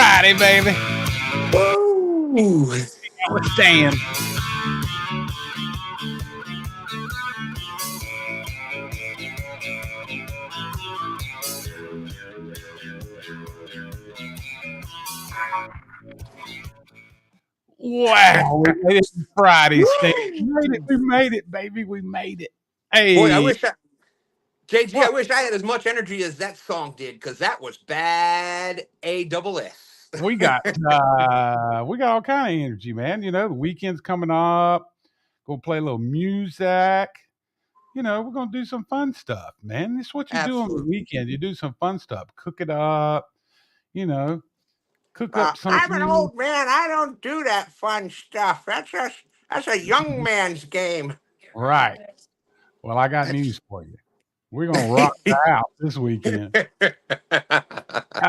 Friday, baby. Woo! I was Stan. Wow, we made it Friday, Stan. We made it, baby. We made it. Boy, Hey, JG, I what? wish I had as much energy as that song did, because that was bad ASS. We got all kind of energy, man. You know, the weekend's coming up. Gonna play a little music. You know, we're gonna do some fun stuff, man. This is what you do on the Absolutely. weekend. You do some fun stuff. Cook it up, you know, cook up I'm an something. old man. I don't do that fun stuff. That's a young man's game. Right. Well, I got That's news for you. We're gonna rock the house this weekend.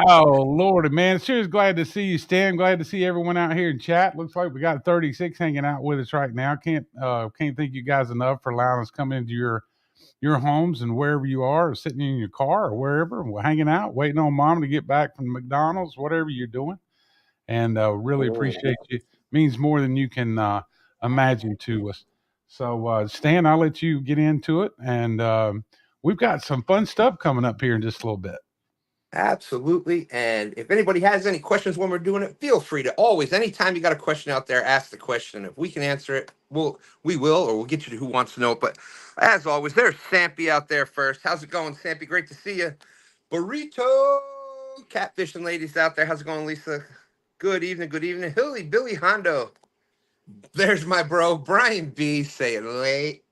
Oh Lordy, man! Sure is glad to see you, Stan. Glad to see everyone out here in chat. Looks like we got 36 hanging out with us right now. Can't thank you guys enough for allowing us to come into your homes and wherever you are, or sitting in your car or wherever, and we're hanging out, waiting on mom to get back from McDonald's, whatever you're doing. And really Oh. appreciate you. Means more than you can imagine to us. So, Stan, I'll let you get into it, and we've got some fun stuff coming up here in just a little bit. Absolutely. And if anybody has any questions when we're doing it, feel free to always, anytime you got a question out there, ask the question. If we can answer it, we will, or we'll get you to who wants to know it. But as always, there's Sampy out there first. How's it going, Sampy? Great to see you. Burrito catfishing ladies out there. How's it going, Lisa? Good evening, good evening. Billy Hondo. There's my bro, Brian B, saying late.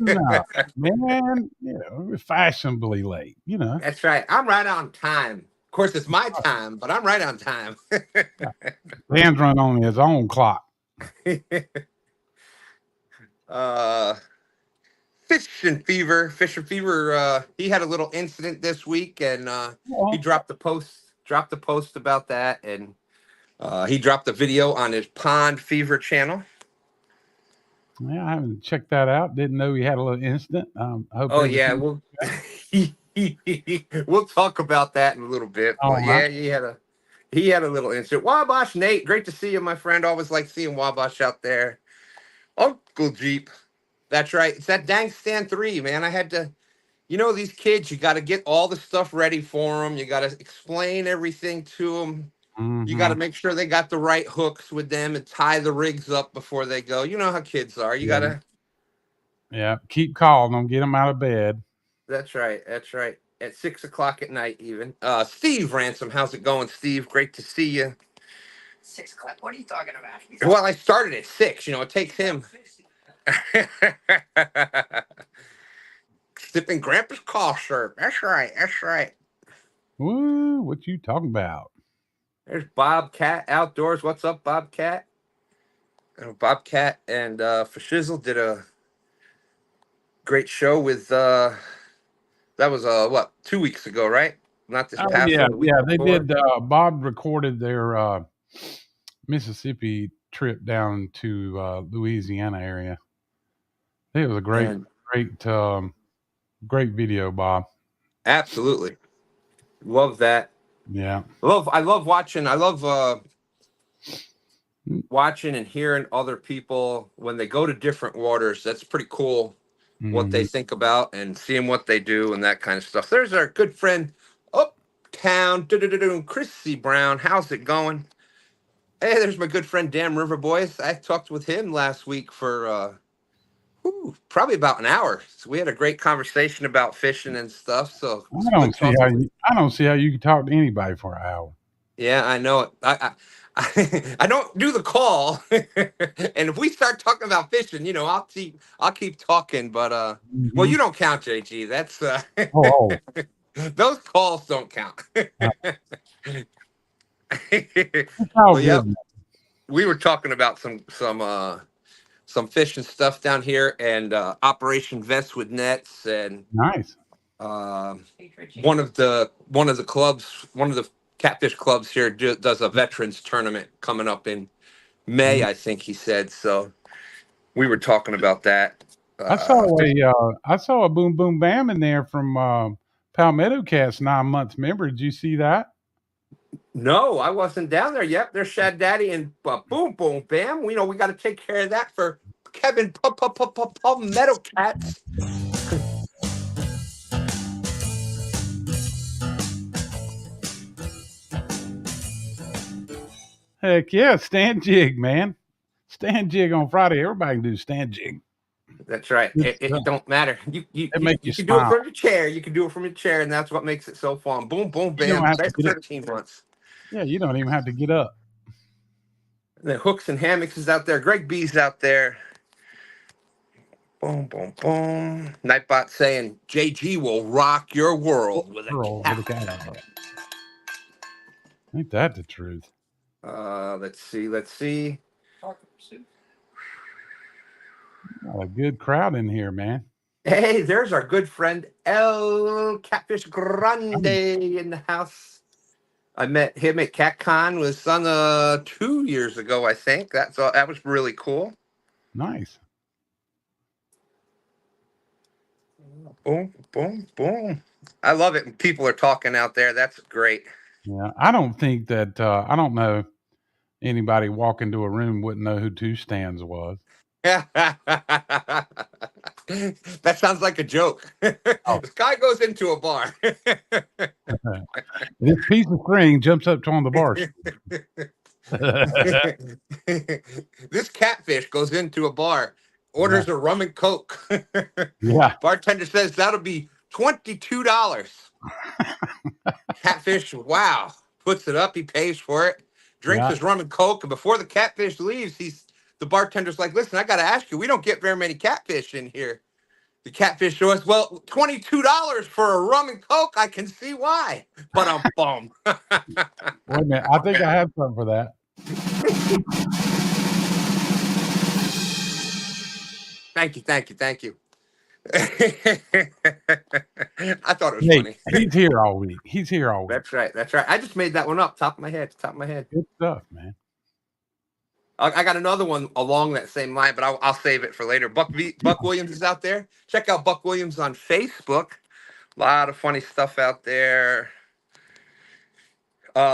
No, man, you know, we're fashionably late, you know. That's right. I'm right on time. Of course, it's my time, but I'm right on time. Dan's run on his own clock. uh, Fish and Fever. He had a little incident this week, and he Well, dropped the post about that, and he dropped a video on his Pond Fever channel. yeah, I haven't checked that out. Didn't know he had a little incident. I hope Oh yeah, everything. well, we'll talk about that in a little bit. All But right. yeah, he had a little incident. Wabash Nate, great to see you, my friend. Always like seeing Wabash out there. Uncle Jeep, that's right. It's that dang stand 3, man. I had to, these kids. You got to get all the stuff ready for them. You got to explain everything to them. You got Mm-hmm. to make sure they got the right hooks with them and tie the rigs up before they go. You know how kids are. You got Yeah. to. Yeah. Keep calling them. Get them out of bed. That's right. That's right. At 6 o'clock at night, even. Steve Ransom, how's it going, Steve? Great to see you. 6 o'clock. What are you talking about? Well, I started at 6. It takes him. Sipping Grandpa's cough syrup. That's right. That's right. Woo! What you talking about? There's Bobcat Outdoors. What's up, Bobcat? Bobcat and Fashizzle did a great show with. That was 2 weeks ago, right? Not this Oh past yeah, one. The week yeah. They before. did. Bob recorded their Mississippi trip down to Louisiana area. I think it was a great video, Bob. Absolutely. Love that. Yeah. I love watching. I love watching and hearing other people when they go to different waters. That's pretty cool. What they Mm-hmm. think about and seeing what they do and that kind of stuff. There's our good friend Uptown, Chrissy Brown. How's it going? Hey, there's my good friend Dan River Boys. I talked with him last week for probably about an hour. So we had a great conversation about fishing and stuff. So it was good talking with. I don't see how you can talk to anybody for an hour. Yeah, I know it. I don't do the call, and if we start talking about fishing, I'll keep talking. But well, Mm-hmm. you don't count, JG. That's Oh, those calls don't count. it's all Well, yeah, good. we were talking about some fishing stuff down here and Operation Vest with Nets and Nice. one of the clubs, one of the catfish clubs here does a veterans tournament coming up in May, Mm. I think he said. So we were talking about that. I saw a Boom Boom Bam in there from Palmetto Cast 9 months. Remember? Did you see that? No, I wasn't down there. Yep, there's Shad Daddy and boom, boom, bam. We know we got to take care of that for Kevin Metal Cats. Heck yeah, stand jig, man. Stand jig on Friday. Everybody can do stand jig. That's right. It don't matter. You make you can do it smile. from your chair. You can do it from your chair, and that's what makes it so fun. Boom, boom, You don't bam. have to That's get up. 13 months. Yeah, you don't even have to get up. The hooks and hammocks is out there. Greg B's out there. Boom, boom, boom. Nightbot saying JG will rock your world with a cat. Ain't that the truth? Let's see. Got a good crowd in here, man. Hey, there's our good friend El Catfish Grande in the house. I met him at CatCon was on 2 years ago, I think. That was really cool. Nice. Boom, boom, boom. I love it when people are talking out there. That's great. Yeah, I don't think that I don't know anybody walk into a room wouldn't know who 2Stans was. That sounds like a joke. Oh. This guy goes into a bar. This piece of string jumps up on the bar. This catfish goes into a bar, orders a rum and coke. Yeah. Bartender says that'll be $22. Catfish, wow, puts it up. He pays for it, drinks his rum and coke, and before the catfish leaves, the bartender's like, "Listen, I got to ask you. We don't get very many catfish in here." The catfish shows, "Well, $22 for a rum and coke. I can see why." But I'm bummed. Wait a minute. I think I have something for that. Thank you. I thought it was funny. He's here all week. That's right. I just made that one up, top of my head. Good stuff, man. I got another one along that same line, but I'll save it for later. Buck Williams is out there. Check out Buck Williams on Facebook. A lot of funny stuff out there.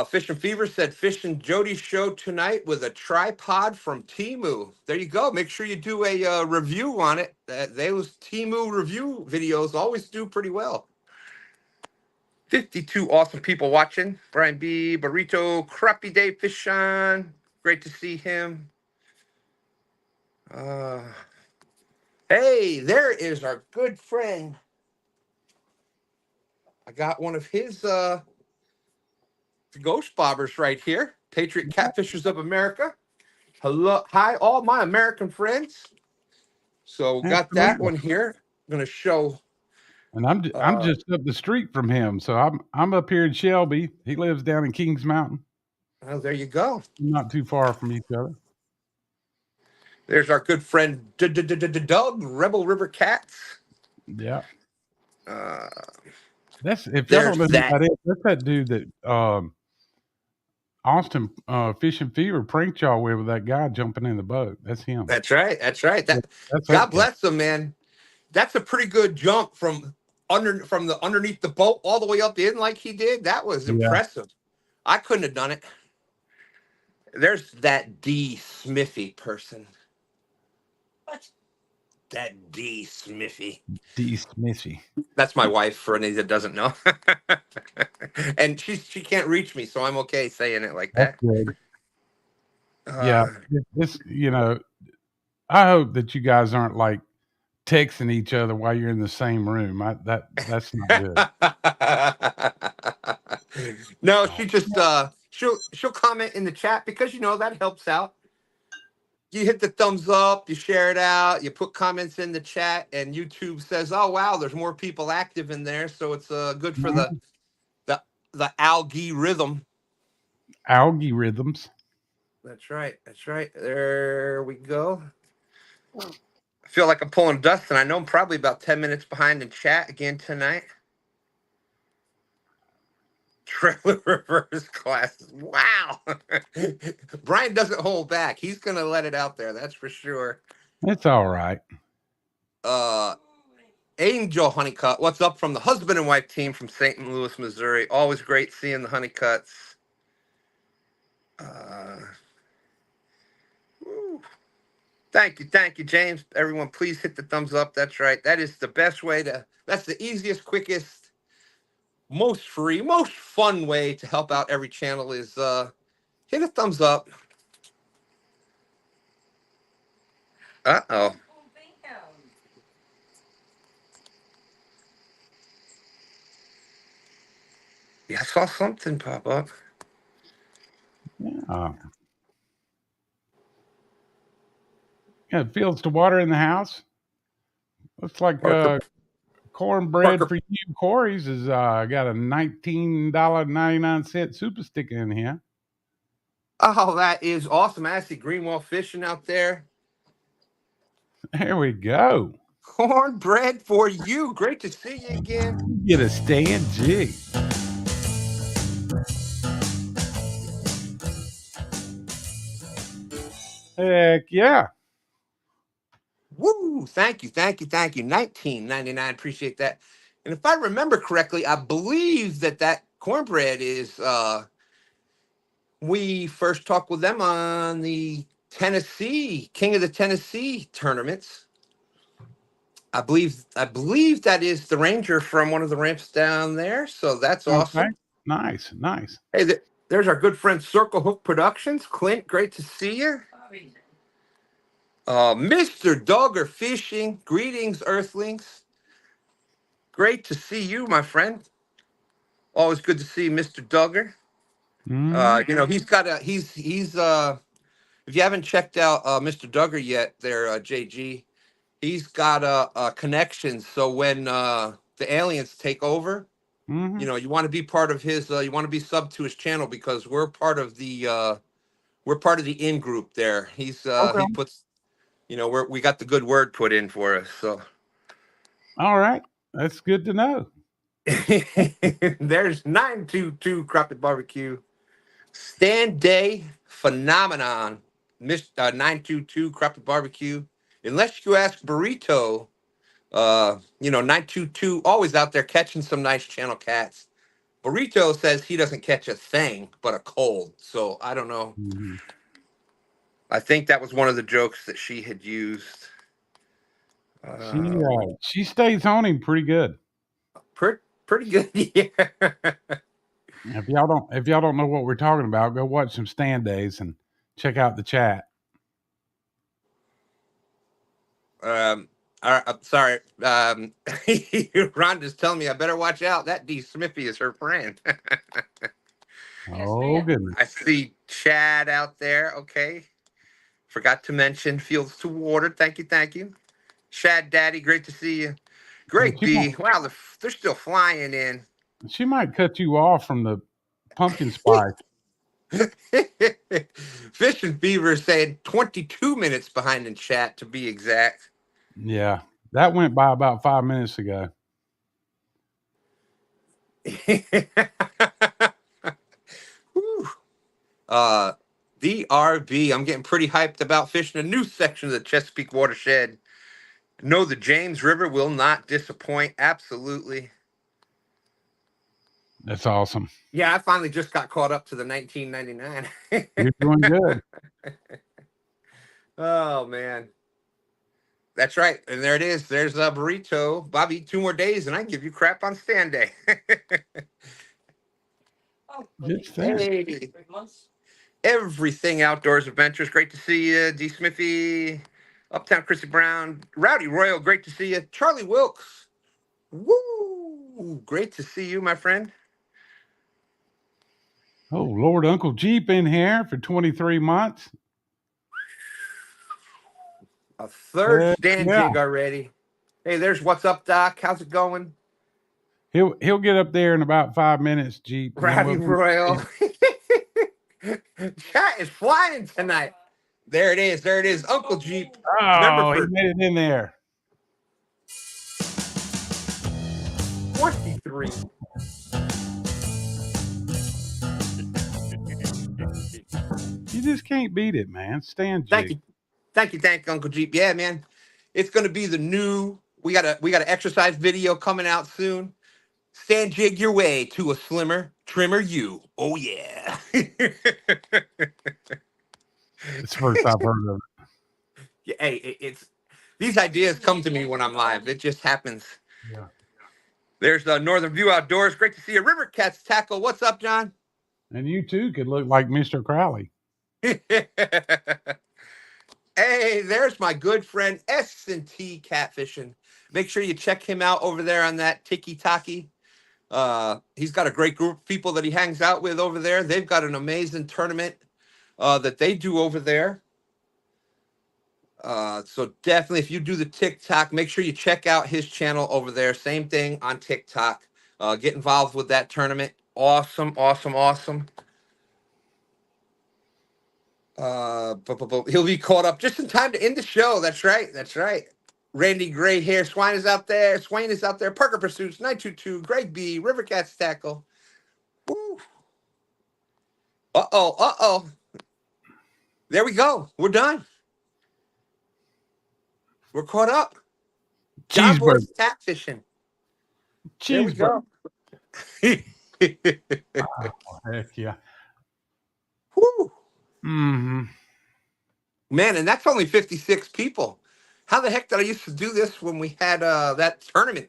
Fish and Fever said Fish and Jody show tonight with a tripod from Temu. There you go. Make sure you do a review on it. Those Temu review videos always do pretty well. 52 awesome people watching. Brian B, Burrito, Crappy Day Fish on. Great to see him. Hey, there is our good friend. I got one of his ghost bobbers right here. Patriot Catfishers of America. Hello, hi, all my American friends. So got that one here. I'm gonna show. And I'm just up the street from him, so I'm up here in Shelby. He lives down in Kings Mountain. Oh, there you go. Not too far from each other. There's our good friend Doug, Rebel River Cats. Yeah. That's if y'all There's don't know who that. that is, that's that dude that Austin Fish and Fever pranked y'all with that guy jumping in the boat. That's him. That's right. That's God that bless him, man. That's a pretty good jump from the underneath the boat all the way up in like he did. That was impressive. I couldn't have done it. There's that D Smithy person. What? That D Smithy. D Smithy. That's my wife, for any that doesn't know. And she can't reach me, so I'm okay saying it like that. That's good. Yeah. This, I hope that you guys aren't like texting each other while you're in the same room. That's not good. No, she just she'll comment in the chat because that helps out. You hit the thumbs up, you share it out, you put comments in the chat, and YouTube says, "Oh wow, there's more people active in there," so it's good for the algae rhythm. Algae rhythms. That's right. There we go. I feel like I'm pulling Dustin. I know I'm probably about 10 minutes behind in chat again tonight. Trailer reverse classes. Wow. Brian doesn't hold back. He's going to let it out there. That's for sure. It's all right. Angel Honeycutt. What's up from the husband and wife team from St. Louis, Missouri? Always great seeing the Honeycutts. Woo. Thank you, James. Everyone, please hit the thumbs up. That's right. That is the best way to. That's the easiest, quickest, most free, most fun way to help out every channel is hit a thumbs up. Uh-oh. Yeah, I saw something pop up. Yeah. Got fields to water in the house. Looks like cornbread for you, Corey's is got a $19.99 super sticker in here. Oh, that is awesome. I see Greenwell fishing out there. There we go. Cornbread for you. Great to see you again. Get a stand jig. Heck yeah. Woo! Thank you. $19.99. Appreciate that. And if I remember correctly, I believe that cornbread is we first talked with them on the Tennessee King of the Tennessee tournaments. I believe that is the Ranger from one of the ramps down there. So that's awesome. Okay. Nice. Hey, there's our good friend Circle Hook Productions. Clint, great to see you. Mr. Dogger Fishing, greetings, Earthlings. Great to see you, my friend. Always good to see Mr. Duggar. You know, he's got he's if you haven't checked out Mr. Duggar yet there, JG, he's got a connection. So when the aliens take over, you know, you want to be part of his, you want to be sub to his channel because we're part of the in group there. He's Okay. he puts, you know, we got the good word put in for us. So all right. That's good to know. There's 922 Crappie Barbecue. STANday phenomenon. Miss 922 Crappie Barbecue. Unless you ask Burrito, you know, 922 always out there catching some nice channel cats. Burrito says he doesn't catch a thing but a cold. So I don't know. I think that was one of the jokes that she had used. She stays on him pretty good. Pretty good. Yeah. If y'all don't know what we're talking about, go watch some STANdays and check out the chat. I'm sorry. Rhonda's telling me I better watch out. That D. Smithy is her friend. Oh, goodness. I see Chad out there. Okay. Forgot to mention Fields to Water. Thank you. Shad Daddy, great to see you. Great B. Wow, they're still flying in. She might cut you off from the pumpkin spice. Fish and Fever saying 22 minutes behind in chat to be exact. Yeah, that went by about 5 minutes ago. DRB, I'm getting pretty hyped about fishing a new section of the Chesapeake watershed. No, the James River will not disappoint. Absolutely. That's awesome. Yeah, I finally just got caught up to the 1999. You're doing good. Oh, man. That's right. And there it is. There's a burrito. Bobby, 2 more days and I give you crap on STANday. Hey. Everything Outdoors Adventures. Great to see you. D. Smithy. Uptown Chrissy Brown. Rowdy Royal. Great to see you. Charlie Wilkes. Woo! Great to see you, my friend. Oh, Lord, Uncle Jeep in here for 23 months. A third stand jig already. Hey, there's What's Up, Doc. How's it going? He'll get up there in about 5 minutes, Jeep. Rowdy Royal. Chat is flying tonight. There it is. Uncle Jeep. Oh, he made it in there. 23. You just can't beat it, man. Stand jig. Thank you, Uncle Jeep. Yeah, man. It's gonna be the new. We got an exercise video coming out soon. Stand jig your way to a slimmer, trimmer you. Oh yeah. It's the first I've heard of it. Yeah, hey, it's these ideas come to me when I'm live. It just happens. Yeah. There's Northern View Outdoors. Great to see you. River Cats Tackle. What's up, John? And you too could look like Mr. Crowley. Hey, there's my good friend S&T Catfishing. Make sure you check him out over there on that Tiki Taki. He's got a great group of people that he hangs out with over there. They've got an amazing tournament that they do over there. So definitely, if you do the TikTok, make sure you check out his channel over there. Same thing on TikTok. Get involved with that tournament. Awesome, awesome, awesome. He'll be caught up just in time to end the show. That's right. That's right. Randy Gray here. Swine is out there. Swain is out there. Parker Pursuits, 922, Greg B, River Cats Tackle. Woo. Uh-oh, uh-oh. There we go. We're done. We're caught up. John Boy's catfishing. There we go. Oh, heck yeah. Woo. Mm-hmm. Man, and that's only 56 people. How the heck did I used to do this when we had that tournament?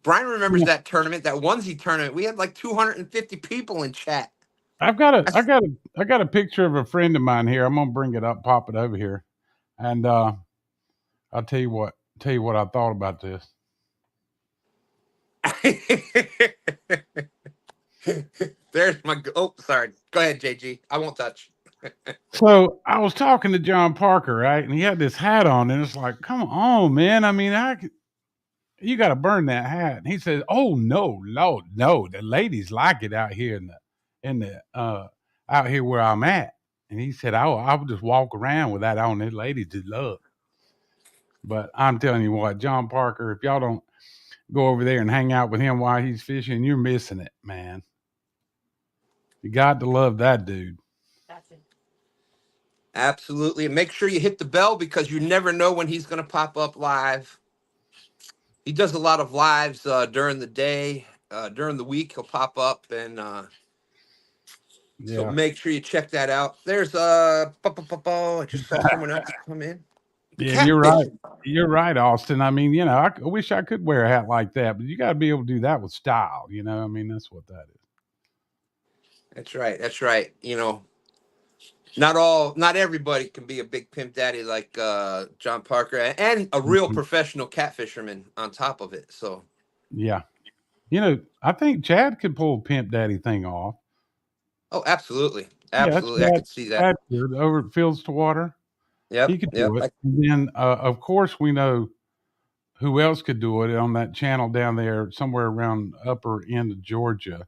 Brian remembers that tournament, that onesie tournament. We had like 250 people in chat. I got a picture of a friend of mine here. I'm gonna bring it up, pop it over here, and I'll tell you what I thought about this. There's my. Oh, sorry. Go ahead, JG. I won't touch. So I was talking to John Parker, right, and he had this hat on, and it's like, come on, man. I mean, you got to burn that hat. And he says, "Oh no, no, the ladies like it out here in the out here where I'm at." And he said, I would just walk around with that on. The ladies just love. But I'm telling you what, John Parker, if y'all don't go over there and hang out with him while he's fishing, you're missing it, man. You got to love that dude. Absolutely. And make sure you hit the bell because you never know when he's going to pop up live. He does a lot of lives during the day. During the week, he'll pop up. And so make sure you check that out. There's I just saw someone else come in. Yeah, you're right. You're right, Austin. I mean, I wish I could wear a hat like that, but you got to be able to do that with style. I mean, that's what that is. That's right. That's right. Not everybody can be a big pimp daddy like John Parker and a real professional catfisherman on top of it. So, yeah. I think Chad could pull a pimp daddy thing off. Oh, absolutely. Absolutely. Yeah, I could see that. Over at Fields to Water. Yep. He could do it. And then, of course, we know who else could do it on that channel down there somewhere around upper end of Georgia.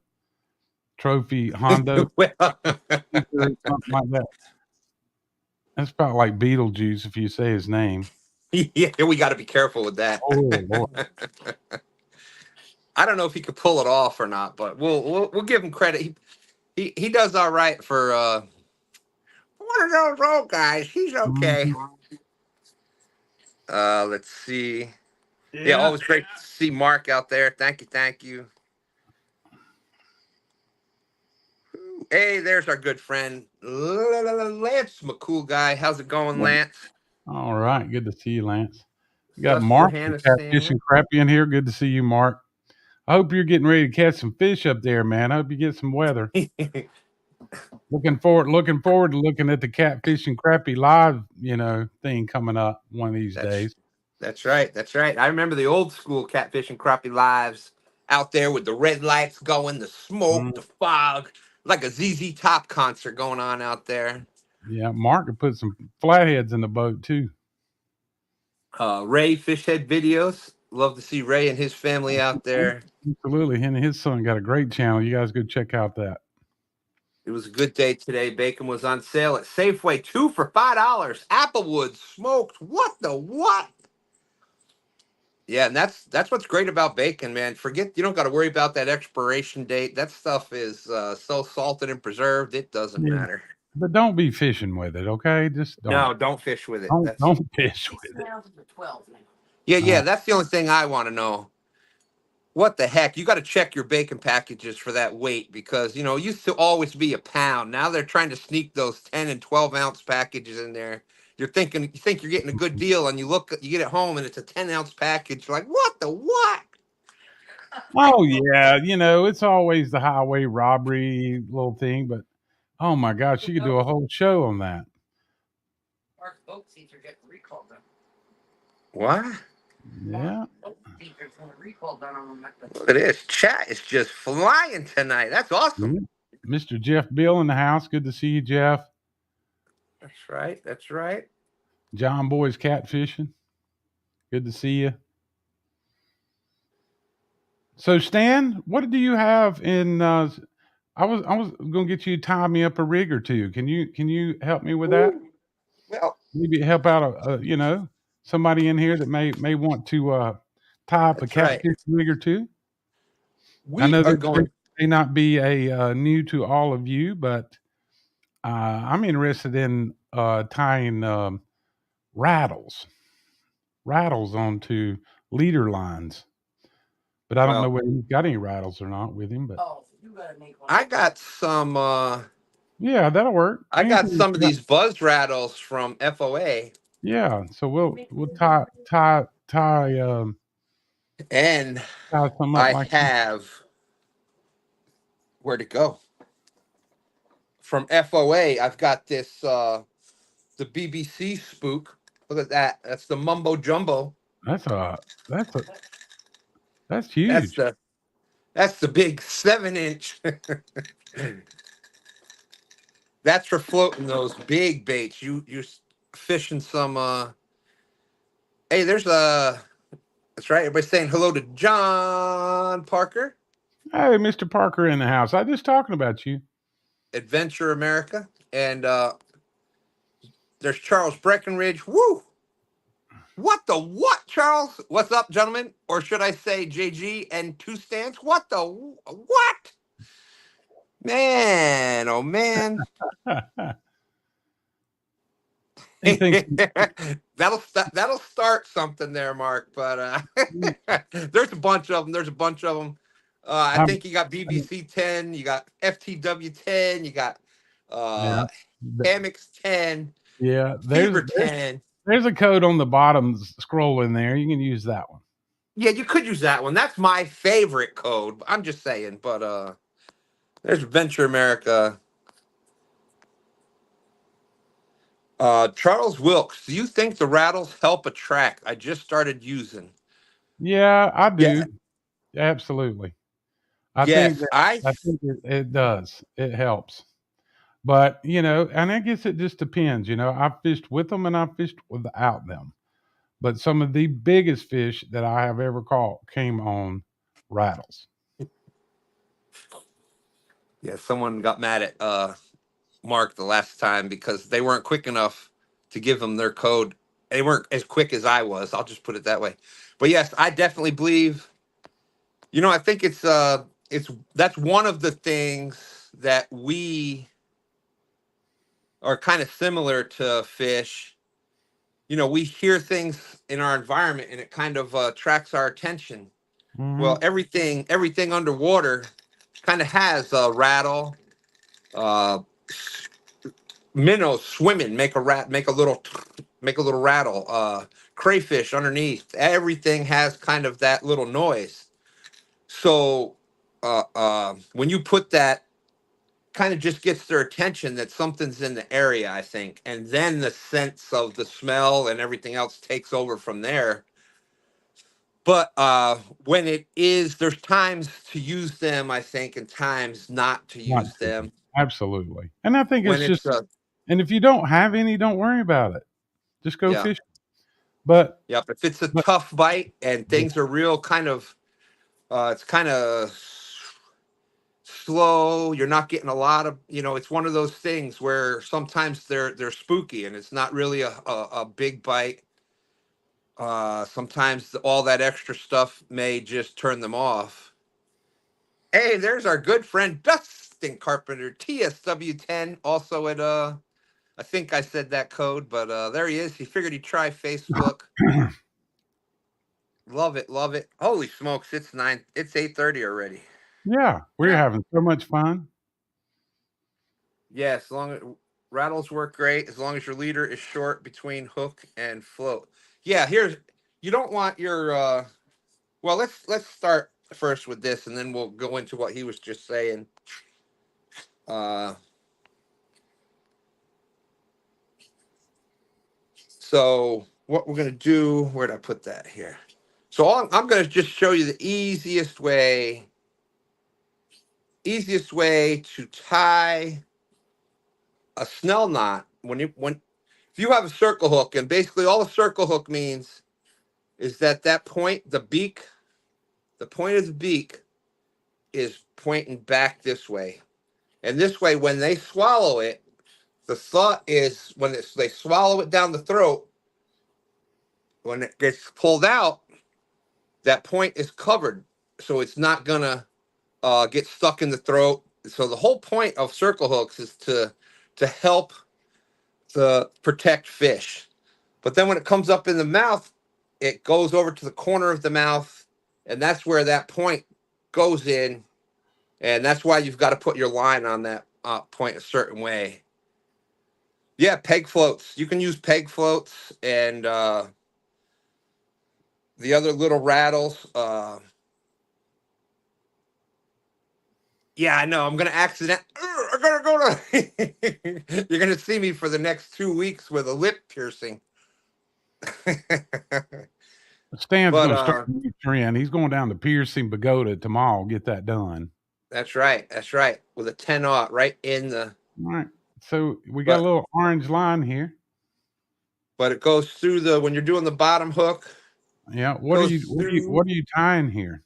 Trophy Hondo. Something like that. That's about like Beetlejuice if you say his name. Yeah, we got to be careful with that. Oh, Lord. I don't know if he could pull it off or not, but we'll give him credit. He does all right for one of those old guys. He's okay. Let's see. Yeah, always great to see Mark out there. Thank you. Hey, there's our good friend Lance, McCool guy. How's it going, Lance? All right, good to see you, Lance. You got Mark from Catfish and Crappy in here. Good to see you, Mark. I hope you're getting ready to catch some fish up there, man. I hope you get some weather. Looking forward to looking at the Catfish and Crappy live, thing coming up one of these days. That's right. That's right. I remember the old school Catfish and Crappie lives out there with the red lights going, the smoke, the fog, like a ZZ Top concert going on out there. Yeah, Mark could put some flatheads in the boat too. Ray Fishhead Videos. Love to see Ray and his family out there. Absolutely. He and his son got a great channel. You guys go check out that. It was a good day today. Bacon was on sale at Safeway, 2 for $5. Applewood smoked. What the what? Yeah, and that's what's great about bacon, man. You don't got to worry about that expiration date. That stuff is so salted and preserved, it doesn't matter. But don't be fishing with it, okay? Just don't. No, don't fish with it. Don't fish with it. Yeah, that's the only thing I want to know. What the heck? You got to check your bacon packages for that weight because, you know, it used to always be a pound. Now they're trying to sneak those 10 and 12-ounce packages in there. You think you're getting a good deal, and you get it home and it's a 10-ounce package. You're like, what the what? Oh yeah, you know, it's always the highway robbery little thing, but oh my gosh, you could do a whole show on that. Our boat seats are getting recalled done. What? Yeah. There's a recall done on them. Look at this. Chat is just flying tonight. That's awesome. Yeah. Mr. Jeff Bill in the house. Good to see you, Jeff. That's right. That's right. John Boy's catfishing. Good to see you. So Stan, what do you have in I was gonna get you to tie me up a rig or two. Can you help me with that? Well, Maybe help out you know, somebody in here that may want to tie up a that's right. catfish rig or two. I We know are that going. may not be a new to all of you, but I'm interested in tying rattles onto leader lines. But I don't know Well, whether he's got any rattles or not with him. But Oh, you gotta make one. I got some. yeah, that'll work. I got some of these buzz rattles from FOA, Yeah, so we'll and tie some up I like have where to go from FOA. I've got this the BBC spook. Look at that. That's the Mumbo Jumbo. that's a that's a that's That's huge. the big 7-inch. That's for floating those big baits. You're fishing some. Hey, there's a. That's right. Everybody's saying hello to John Parker, Hey, Mr. Parker in the house. I just talking about you. Adventure America, and there's Charles Breckenridge. Woo! What the what, Charles? What's up, gentlemen? Or should I say JG and 2Stans? What the what? Man, oh man. He thinks that'll start something there, Mark. But there's a bunch of them. There's a bunch of them. I I'm, think you got BBC 10, you got FTW 10, you got yeah, Hammocks 10, yeah. Fever 10. There's a code on the bottom scroll in there. You can use that one. Yeah, you could use that one. That's my favorite code. I'm just saying. But there's Venture America. Charles Wilkes, do you think the rattles help attract? I just started using. Yeah, I Yeah. do. Absolutely. Yes, I think it does. It helps. But, you know, and I guess it just depends. You know, I've fished with them and I've fished without them. But some of the biggest fish that I have ever caught came on rattles. Yeah, someone got mad at Mark the last time because they weren't quick enough to give them their code. They weren't as quick as I was. I'll just put it that way. But yes, I definitely believe. You know, I think it's that's one of the things that we are kind of similar to fish. You know, we hear things in our environment and it kind of attracts our attention. Well, Mm-hmm. everything underwater kind of has a rattle. Uh, Minnows swimming make a little rattle. Crayfish underneath, everything has kind of that little noise. So when you put that, kind of just gets their attention that something's in the area, I think, and then the sense of the smell and everything else takes over from there. But when it is, there's times to use them, I think, and times not to Not use to. them. Absolutely. And I think When it's it's just, and if you don't have any, don't worry about it. Just go yeah, fishing. But, yep. If it's a but tough bite and things are real kind of, it's kind of slow. You're not getting a lot of, it's one of those things where sometimes they're spooky and it's not really a big bite. Sometimes all that extra stuff may just turn them off. Hey, there's our good friend Dustin Carpenter, TSW10, also at I think I said that code, but there he is. He figured he'd try Facebook. Love it, love it. Holy smokes, it's 8:30 already. Yeah, we're having so much fun. Yeah, as long as rattles work great, as long as your leader is short between hook and float. Yeah, you don't want your well, let's start first with this and then we'll go into what he was just saying. So what we're gonna do, where'd I put that here? So I'm gonna just show you the easiest way to tie a snell knot if you have a circle hook, and basically all a circle hook means is that point, the point of the beak is pointing back this way. And this way, when they swallow it, the thought is when they swallow it down the throat, when it gets pulled out, that point is covered. So it's not going to get stuck in the throat. So the whole point of circle hooks is to help protect fish. But then when it comes up in the mouth, it goes over to the corner of the mouth, and that's where that point goes in. And that's why you've got to put your line on that point a certain way. Yeah, peg floats. You can use peg floats and the other little rattles. Yeah, I know. I'm gonna accident. I'm gonna go to. You're gonna see me for the next 2 weeks with a lip piercing. Stan's going to start a new trend. He's going down to Piercing Pagoda tomorrow. Get that done. That's right. That's right. With a 10-aught right in the. All right. So we got a little orange line here. But it goes through when you're doing the bottom hook. Yeah. What are you tying here?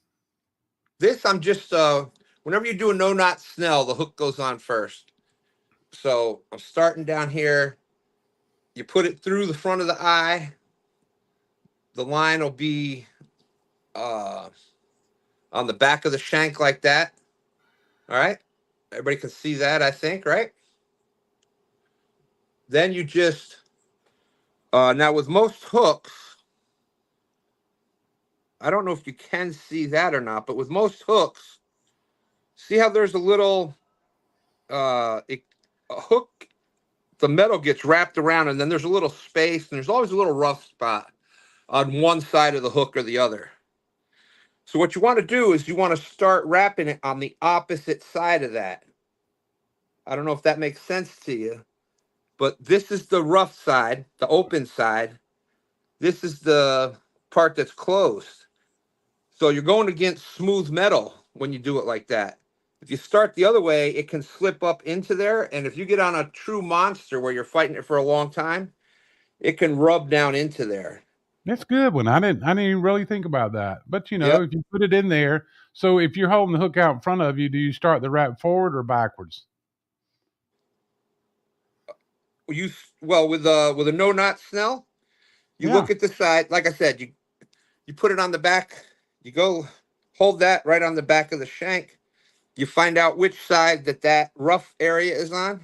This I'm just whenever you do a no knot snell, the hook goes on first. So I'm starting down here. You put it through the front of the eye. The line will be on the back of the shank like that. All right. Everybody can see that, I think, right? Then you just now with most hooks, I don't know if you can see that or not, but with most hooks, see how there's a little a hook, the metal gets wrapped around, and then there's a little space, and there's always a little rough spot on one side of the hook or the other. So what you want to do is you want to start wrapping it on the opposite side of that. I don't know if that makes sense to you, but this is the rough side, the open side. This is the part that's closed. So you're going against smooth metal when you do it like that. If you start the other way, it can slip up into there. And if you get on a true monster where you're fighting it for a long time, it can rub down into there. That's a good one. I didn't even really think about that. But if you put it in there, so if you're holding the hook out in front of you, do you start the wrap forward or backwards? With a no knot snell, you look at the side. Like I said, you put it on the back. You go hold that right on the back of the shank. You find out which side that rough area is on,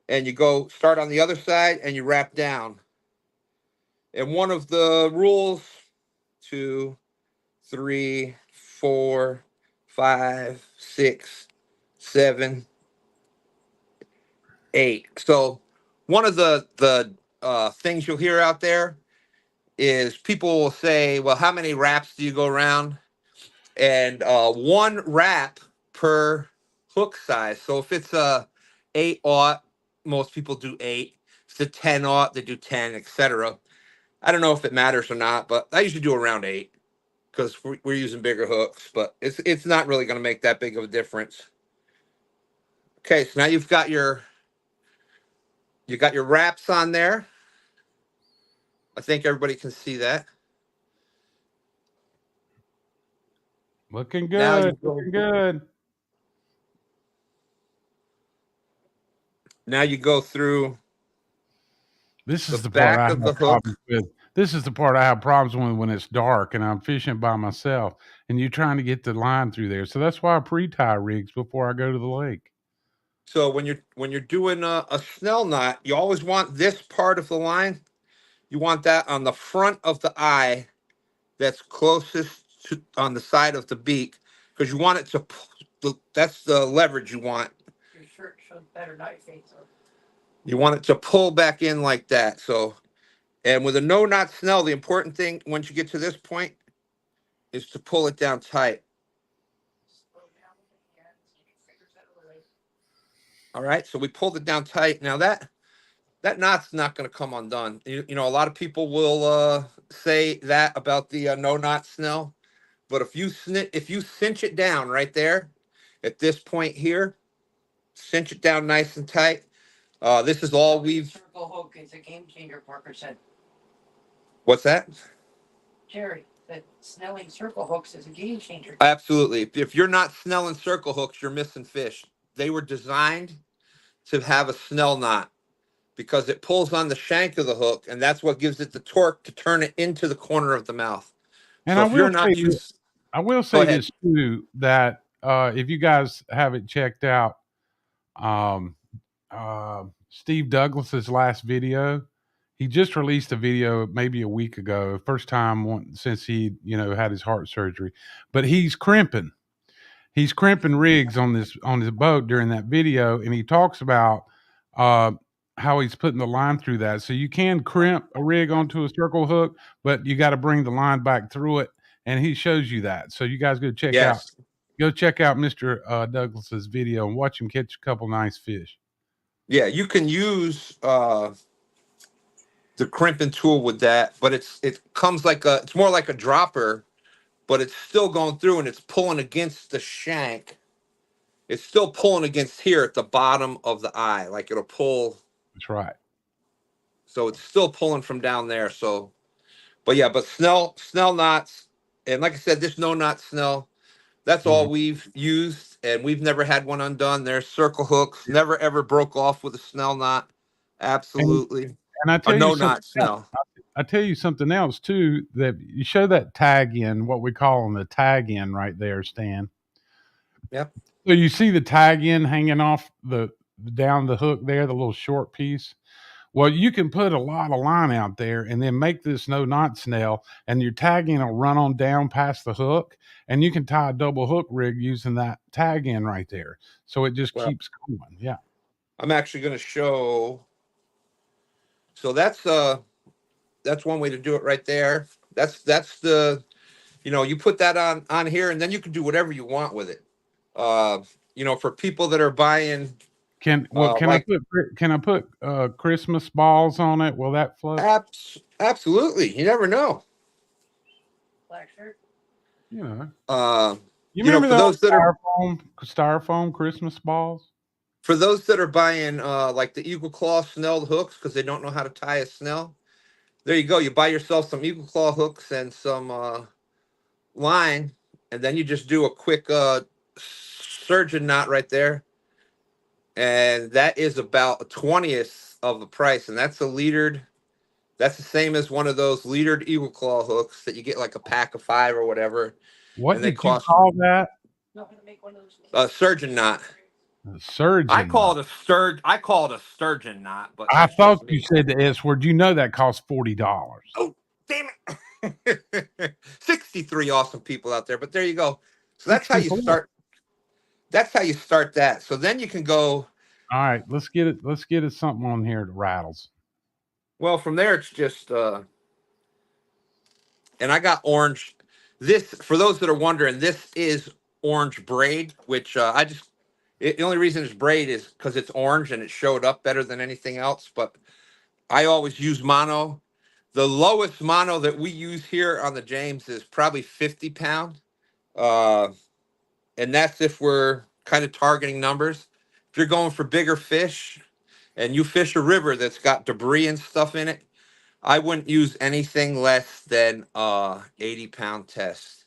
and you go start on the other side and you wrap down. And one of the rules, 2, 3, 4, 5, 6, 7, 8. So one of the things you'll hear out there is people will say, well, how many wraps do you go around? And one wrap per hook size. So if it's a 8-aught, most people do 8. If it's a 10-aught, they do 10, etc. I don't know if it matters or not, but I usually do around 8 because we're using bigger hooks, but it's not really going to make that big of a difference. Okay, so now you got your wraps on there. I think everybody can see that. Looking good. Looking good. Now you go through. This is the part I have problems with. This is the part I have problems with when it's dark and I'm fishing by myself and you're trying to get the line through there. So that's why I pre-tie rigs before I go to the lake. So when you're doing a snell knot, you always want this part of the line. You want that on the front of the eye. that's closest to on the side of the beak, because you want it to. That's the leverage you want. Your shirt shows better knife face. You want it to pull back in like that. So, and with a no knot snell, the important thing once you get to this point is to pull it down tight. Slow down with the hands. Keep your fingers out of the way. All right, so we pulled it down tight. Now that knot's not going to come undone. You know, a lot of people will say that about the no knot snell, but if you cinch it down right there at this point here, cinch it down nice and tight. This is all we've. Circle hook is a game changer, Parker said. What's that? Jerry, that snelling circle hooks is a game changer. Absolutely. If you're not snelling circle hooks, you're missing fish. They were designed to have a snell knot because it pulls on the shank of the hook, and that's what gives it the torque to turn it into the corner of the mouth. And So I if you're will not say, used, I will go say ahead. this too, that if you guys haven't checked out um, Steve Douglas's last video, he just released a video maybe a week ago, first time since he had his heart surgery, but he's crimping rigs on his boat during that video, and he talks about uh, how he's putting the line through that. So you can crimp a rig onto a circle hook, but you got to bring the line back through it, and he shows you that. So you guys go check out Mr. Douglas's video and watch him catch a couple nice fish. Yeah, you can use the crimping tool with that, but it comes like it's more like a dropper, but it's still going through and it's pulling against the shank. It's still pulling against here at the bottom of the eye, like it'll pull. That's right. So it's still pulling from down there. So, but yeah, but snell knots, and like I said, this no knot snell, that's all we've used, and we've never had one undone. There's circle hooks, never ever broke off with a snell knot. Absolutely. And I A tell you no something knot snell. I tell you something else too, that you show that tag in, what we call on the tag in right there, Stan. Yep. So you see the tag in hanging off down the hook there, the little short piece. Well, you can put a lot of line out there and then make this no knot snell, and your tag in will run on down past the hook, and you can tie a double hook rig using that tag in right there. So it just keeps going. Yeah. I'm actually going to show. So that's one way to do it right there. That's the, you put that on here, and then you can do whatever you want with it. For people that are buying. Can I put Christmas balls on it? Will that float? Absolutely. You never know. Black shirt. You for remember those that are styrofoam Christmas balls? For those that are buying like the Eagle Claw snelled hooks because they don't know how to tie a snell, there you go. You buy yourself some Eagle Claw hooks and some line, and then you just do a quick surgeon knot right there, and that is about a 20th of the price, and that's a leadered. That's the same as one of those leadered Eagle Claw hooks that you get like a pack of 5 or whatever. What and they did you cost call that? Not gonna make one of those. a surgeon knot. A surgeon. I call it a sturgeon knot, but I that's thought just you me. said the S word. You know that costs $40. Oh, damn it. 63 awesome people out there, but there you go. So that's how you 64. start. That's how you start that. So then you can go. All right, let's get it something on here that rattles. Well, from there it's just and I got orange. This, for those that are wondering, this is orange braid, which the only reason it's braid is because it's orange and it showed up better than anything else. But I always use mono. The lowest mono that we use here on the James is probably 50 pound. And that's if we're kind of targeting numbers. If you're going for bigger fish and you fish a river that's got debris and stuff in it, I wouldn't use anything less than 80-pound test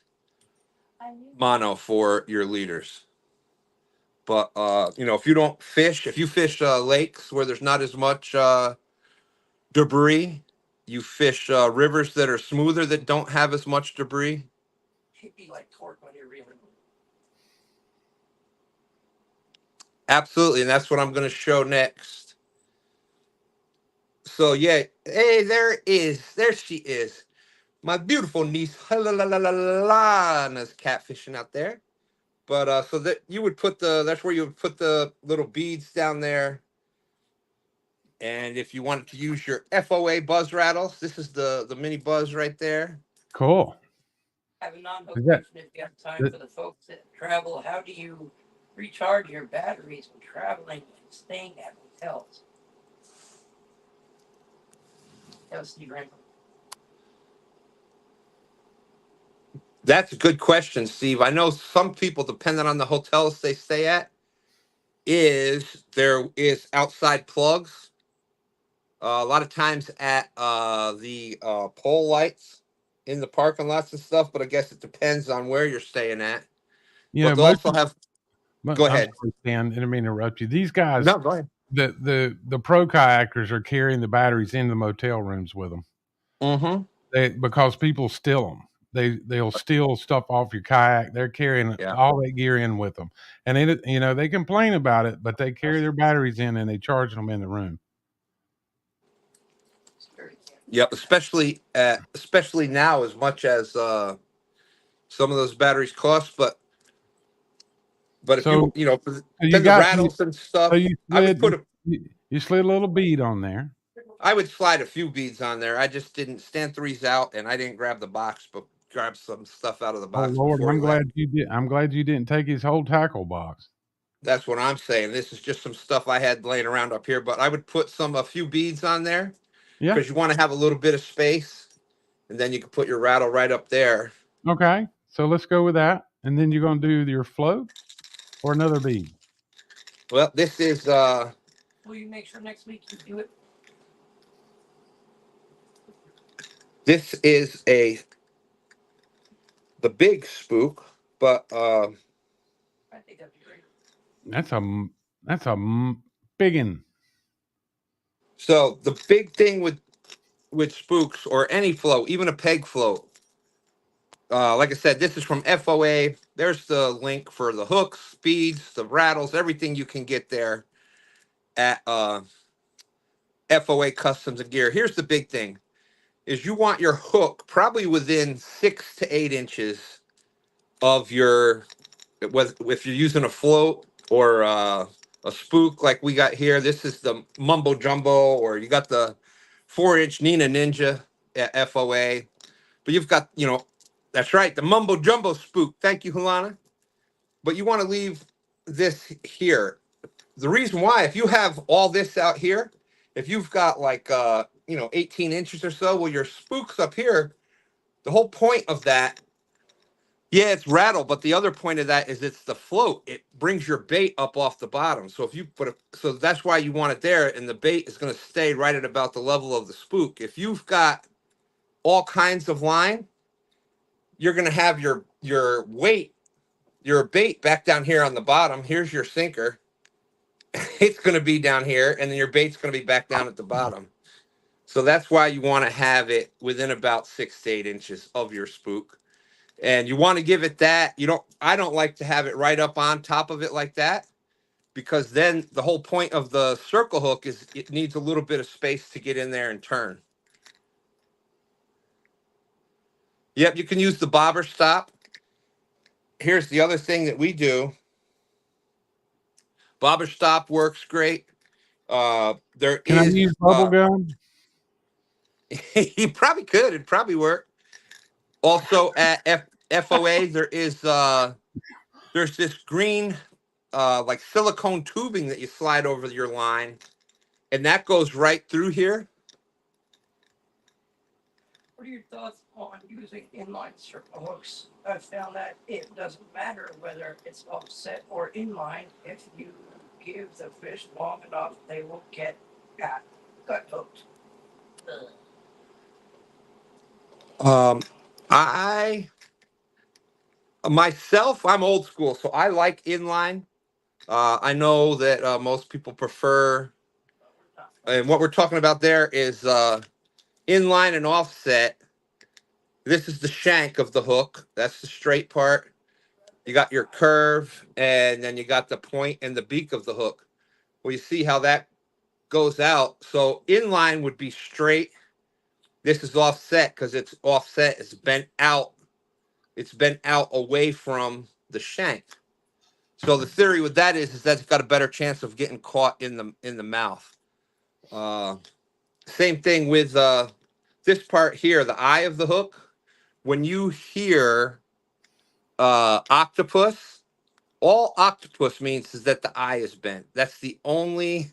mono for your leaders. But if you fish lakes where there's not as much debris, you fish rivers that are smoother that don't have as much debris. It'd be like torque when you're reeling. Absolutely, and that's what I'm going to show next. So yeah, hey, there she is. My beautiful niece Lana's catfishing out there. But so that you would put that's where you would put the little beads down there. And if you wanted to use your FOA buzz rattles, this is the mini buzz right there. Cool. I have a non-hook Is that- question if you have time for the folks that travel. How do you recharge your batteries when traveling and staying at hotels? That was Steve Randall. That's a good question, Steve. I know some people, depending on the hotels they stay at, there is outside plugs. A lot of times at the pole lights in the parking lots and stuff, but I guess it depends on where you're staying at. Yeah, But they also have. Go I'm ahead. sorry, Stan, didn't mean to interrupt you. These guys, No, go ahead. the pro kayakers are carrying the batteries into the motel rooms with them. Mm-hmm. Because people steal them. They'll steal stuff off your kayak. They're carrying all that gear in with them, and they complain about it, but they carry their batteries in and they charge them in the room. Yep, especially now, as much as some of those batteries cost, but if So then the rattles and stuff, so you I would slid you slid a little bead on there. I would slide a few beads on there. I just didn't stand threes out, and I didn't grab the box, but grab some stuff out of the Oh box. Lord, before I'm he glad left. you did. I'm glad you didn't take his whole tackle box. That's what I'm saying. This is just some stuff I had laying around up here, but I would put a few beads on there Yeah. because you want to have a little bit of space, and then you can put your rattle right up there. Okay, so let's go with that, and then you're going to do your float or another bead. Well, this is. Will you make sure next week you do it? This is the big spook, but I think that'd be great. That's a biggin. So the big thing with spooks or any float, even a peg float. Like I said, this is from FOA. There's the link for the hooks, speeds, the rattles, everything you can get there at FOA Customs and Gear. Here's the big thing: is you want your hook probably within 6 to 8 inches of your, if you're using a float or a spook like we got here. This is the Mumbo Jumbo, or you got the 4-inch Nina Ninja at FOA. But you've got, that's right, the Mumbo Jumbo spook. Thank you, Hulana. But you want to leave this here. The reason why, if you have all this out here, if you've got like 18 inches or so, well, your spook's up here. The whole point of that, yeah, it's rattle, but the other point of that is it's the float. It brings your bait up off the bottom. So if you so that's why you want it there, and the bait is going to stay right at about the level of the spook. If you've got all kinds of line, you're going to have your weight, your bait back down here on the bottom. Here's your sinker. It's going to be down here, and then your bait's going to be back down at the bottom. So that's why you want to have it within about 6 to 8 inches of your spook. And you want to give it that. I don't like to have it right up on top of it like that, because then the whole point of the circle hook is it needs a little bit of space to get in there and turn. Yep, you can use the bobber stop. Here's the other thing that we do. Bobber stop works great. There Can I is use bubble gum? you probably could. It'd probably work. Also at FOA, there's this green like silicone tubing that you slide over your line, and that goes right through here. What are your thoughts on using inline circle hooks? I've found that it doesn't matter whether it's offset or inline. If you give the fish long enough, they will get gut hooked. I myself, I'm old school, so I like inline. I know that most people prefer, and what we're talking about there is inline and offset. This is the shank of the hook. That's the straight part. You got your curve, and then you got the point and the beak of the hook. Well, you see how that goes out. So inline would be straight, This is offset because it's offset. It's bent out. It's bent out away from the shank. So the theory with that is that it's got a better chance of getting caught in the mouth. Same thing with this part here, the eye of the hook. When you hear octopus, all octopus means is that the eye is bent. That's the only,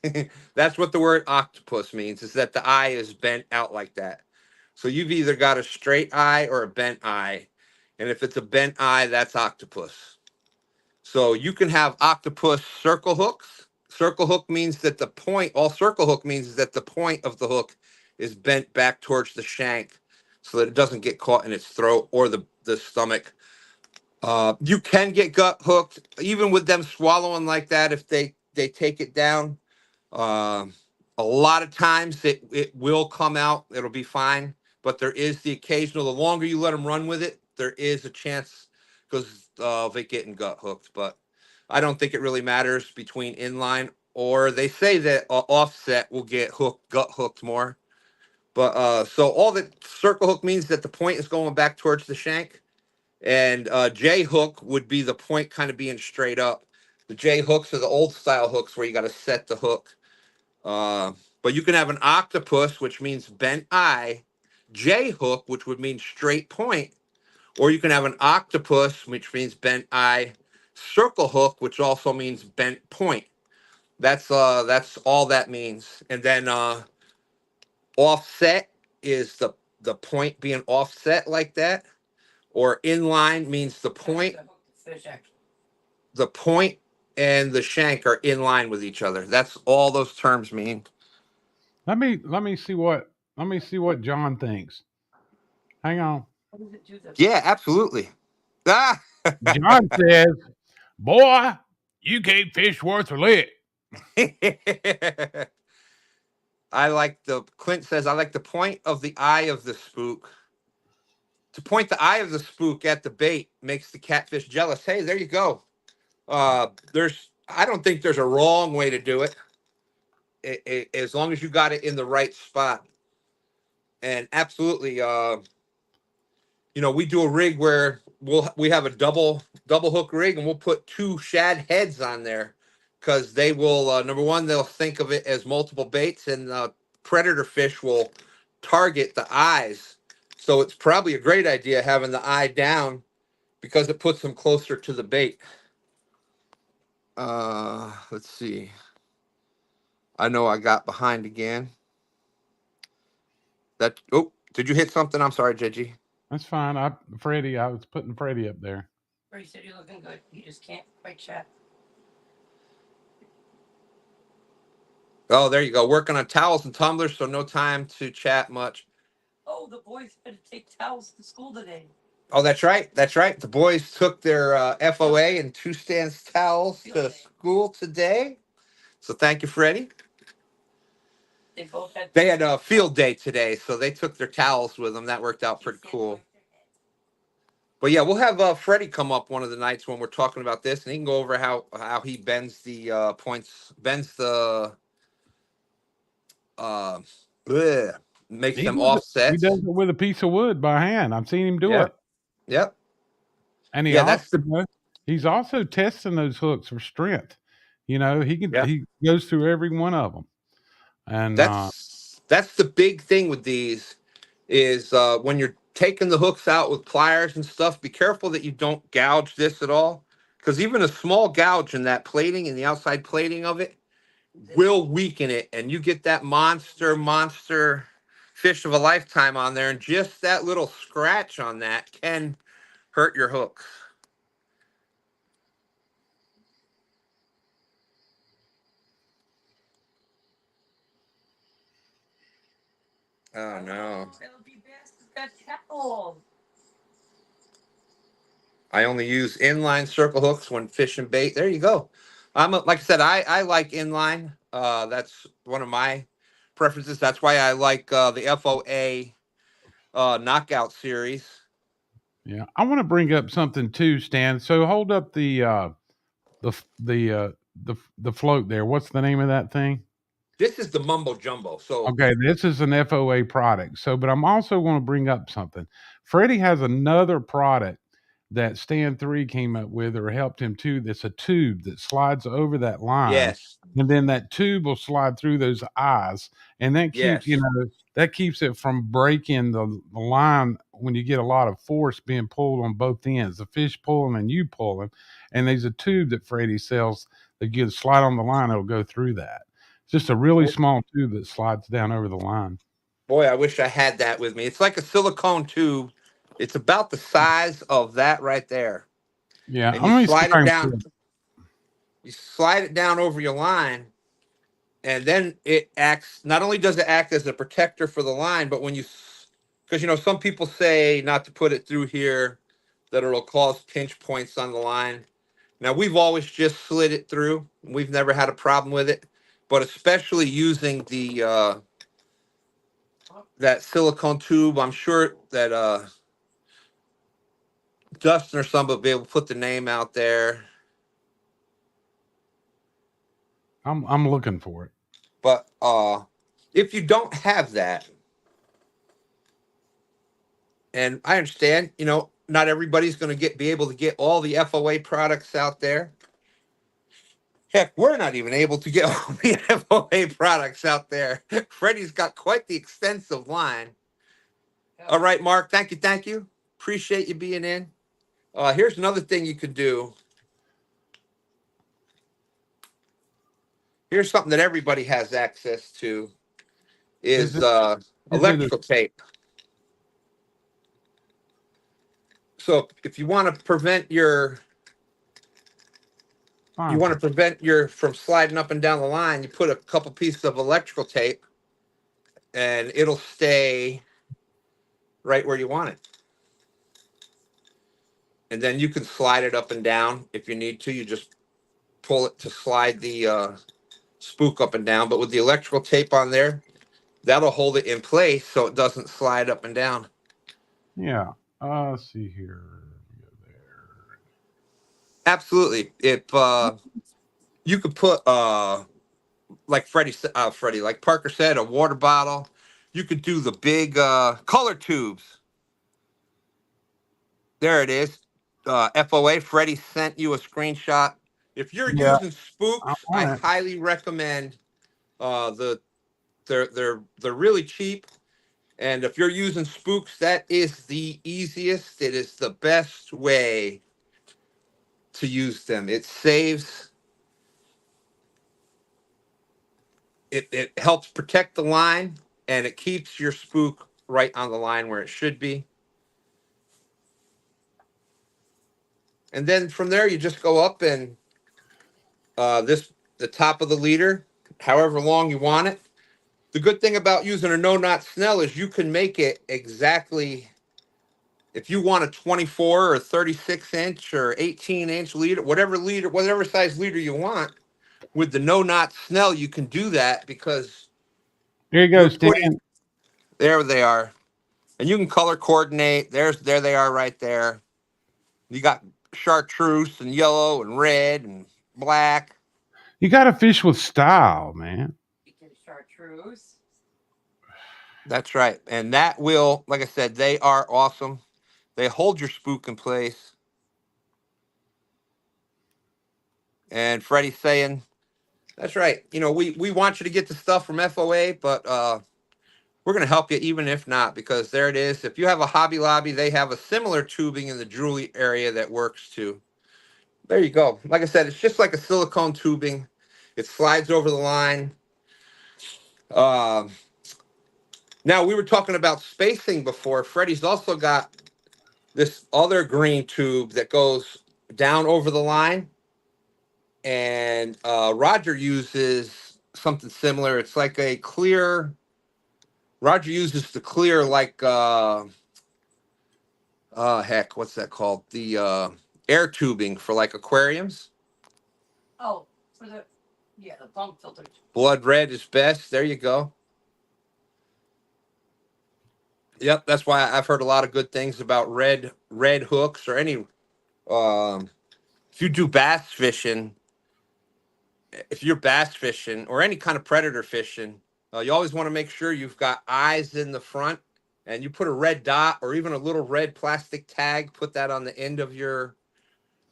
that's what the word octopus means, is that the eye is bent out like that. So you've either got a straight eye or a bent eye. And if it's a bent eye, that's octopus. So you can have octopus circle hooks. Circle hook means that the point, all circle hook means is that the point of the hook is bent back towards the shank so that it doesn't get caught in its throat or the stomach. You can get gut hooked, even with them swallowing like that if they take it down. A lot of times it will come out. It'll be fine. But there is the occasional, the longer you let them run with it, there is a chance because of it getting gut hooked. But I don't think it really matters between inline or they say that offset will get gut hooked more. But so all the circle hook means that the point is going back towards the shank. And J hook would be the point kind of being straight up. The J hooks are the old style hooks where you got to set the hook. But you can have an octopus, which means bent eye, J hook, which would mean straight point, or you can have an octopus, which means bent eye, circle hook, which also means bent point. That's all that means. And then offset is the point being offset like that, or inline means the point and the shank are in line with each other. That's all those terms mean. Let me see what John thinks. Hang on. Yeah, absolutely. Ah, John says, "Boy, you can't fish worth a lick." Clint says, I like the point of the eye of the spook. To point the eye of the spook at the bait makes the catfish jealous. Hey, there you go. I don't think there's a wrong way to do it. As long as you got it in the right spot. And absolutely, we do a rig where we have a double hook rig and we'll put 2 shad heads on there because they will number one, they'll think of it as multiple baits, and predator fish will target the eyes. So it's probably a great idea having the eye down because it puts them closer to the bait. Let's see. I know I got behind again. Did you hit something? I'm sorry, JG. That's fine. I was putting Freddie up there. Freddie said you're looking good. You just can't quite chat. Oh, there you go. Working on towels and tumblers, so no time to chat much. Oh, the boys had to take towels to school today. Oh, that's right. That's right. The boys took their FOA and 2Stans towels to school today. So thank you, Freddie. They had a field day today, so they took their towels with them. That worked out pretty cool. But yeah, we'll have Freddie come up one of the nights when we're talking about this, and he can go over how he bends the points, bends the makes them offsets. He does it with a piece of wood by hand. I've seen him do it. Yep. And he's also testing those hooks for strength. He goes through every one of them. And that's the big thing with these is when you're taking the hooks out with pliers and stuff, be careful that you don't gouge this at all, because even a small gouge in that plating and the outside plating of it will weaken it, and you get that monster fish of a lifetime on there, and just that little scratch on that can hurt your hooks. Oh no. I only use inline circle hooks when fishing bait. There you go. Like I said, I like inline. That's one of my preferences. That's why I like the FOA knockout series. Yeah, I want to bring up something too, Stan. So hold up the float there. What's the name of that thing? This is the Mumbo Jumbo. So Okay, this is an FOA product. So, but I'm also want to bring up something. Freddie has another product that Stan3 came up with or helped him too. That's a tube that slides over that line, yes, and then that tube will slide through those eyes, and that keeps yes. that keeps it from breaking the line when you get a lot of force being pulled on both ends, the fish pulling and you pulling. And there's a tube that Freddie sells that you slide on the line, it'll go through that. It's just a really small tube that slides down over the line. Boy, I wish I had that with me. It's like a silicone tube. It's about the size of that right there. Yeah, And I'm gonna see if I can pull it. you slide it down over your line, and then it acts, not only does it act as a protector for the line, but when you, because some people say not to put it through here, that it'll cause pinch points on the line. Now, we've always just slid it through. We've never had a problem with it, but especially using the that silicone tube, I'm sure that Dustin or somebody will be able to put the name out there. I'm looking for it. But if you don't have that, and I understand, not everybody's going to be able to get all the FOA products out there. Heck, we're not even able to get all the FOA products out there. Freddie's got quite the extensive line. All right, Mark. Thank you. Thank you. Appreciate you being in. Here's another thing you could do. Here's something that everybody has access to is Is it electrical tape. So if you want to prevent your from sliding up and down the line, you put a couple pieces of electrical tape and it'll stay right where you want it. And then you can slide it up and down if you need to. You just pull it to slide the spook up and down. But with the electrical tape on there, that'll hold it in place so it doesn't slide up and down. Yeah. Let's see here. Absolutely. If you could put like Freddie, like Parker said, a water bottle. You could do the big color tubes. There it is. FOA, Freddie sent you a screenshot. If you're Yeah, using I'm spooks, I on it. highly recommend they're really cheap. And if you're using spooks, that is the easiest. It is the best way to use them. It saves. It helps protect the line, and it keeps your spook right on the line where it should be. And then from there, you just go up and the top of the leader, however long you want it. The good thing about using a no knot snell is you can make it exactly. If you want a 24 or 36-inch or 18-inch leader, whatever size leader you want, with the no knot snell, you can do that because Here you go, you're Stan. putting, there they are. And you can color coordinate. There they are right there. You got chartreuse and yellow and red and black. You got to fish with style, man. Chartreuse. That's right. And that will, like I said, they are awesome. They hold your spook in place. And Freddie's saying, that's right. We want you to get the stuff from FOA, but we're going to help you even if not, because there it is. If you have a Hobby Lobby, they have a similar tubing in the jewelry area that works too. There you go. Like I said, it's just like a silicone tubing. It slides over the line. Now, we were talking about spacing before. Freddie's also got this other green tube that goes down over the line. And Roger uses something similar. It's like a clear. Roger uses the clear, like, heck, what's that called? The air tubing for like aquariums. Oh, for the pump filters. Blood red is best. There you go. Yep, that's why I've heard a lot of good things about red hooks or any. If you do bass fishing, if you're bass fishing or any kind of predator fishing, you always want to make sure you've got eyes in the front, and you put a red dot or even a little red plastic tag, put that on the end of your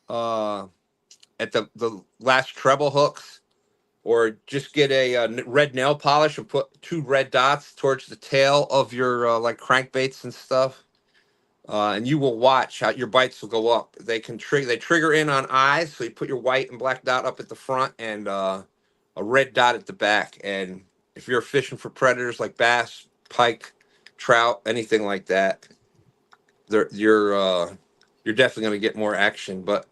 at the last treble hooks, or just get a red nail polish and put 2 red dots towards the tail of your like crankbaits and stuff. And you will watch how your bites will go up. They trigger in on eyes, so you put your white and black dot up at the front and a red dot at the back. And if you're fishing for predators like bass, pike, trout, anything like that, you're definitely going to get more action. But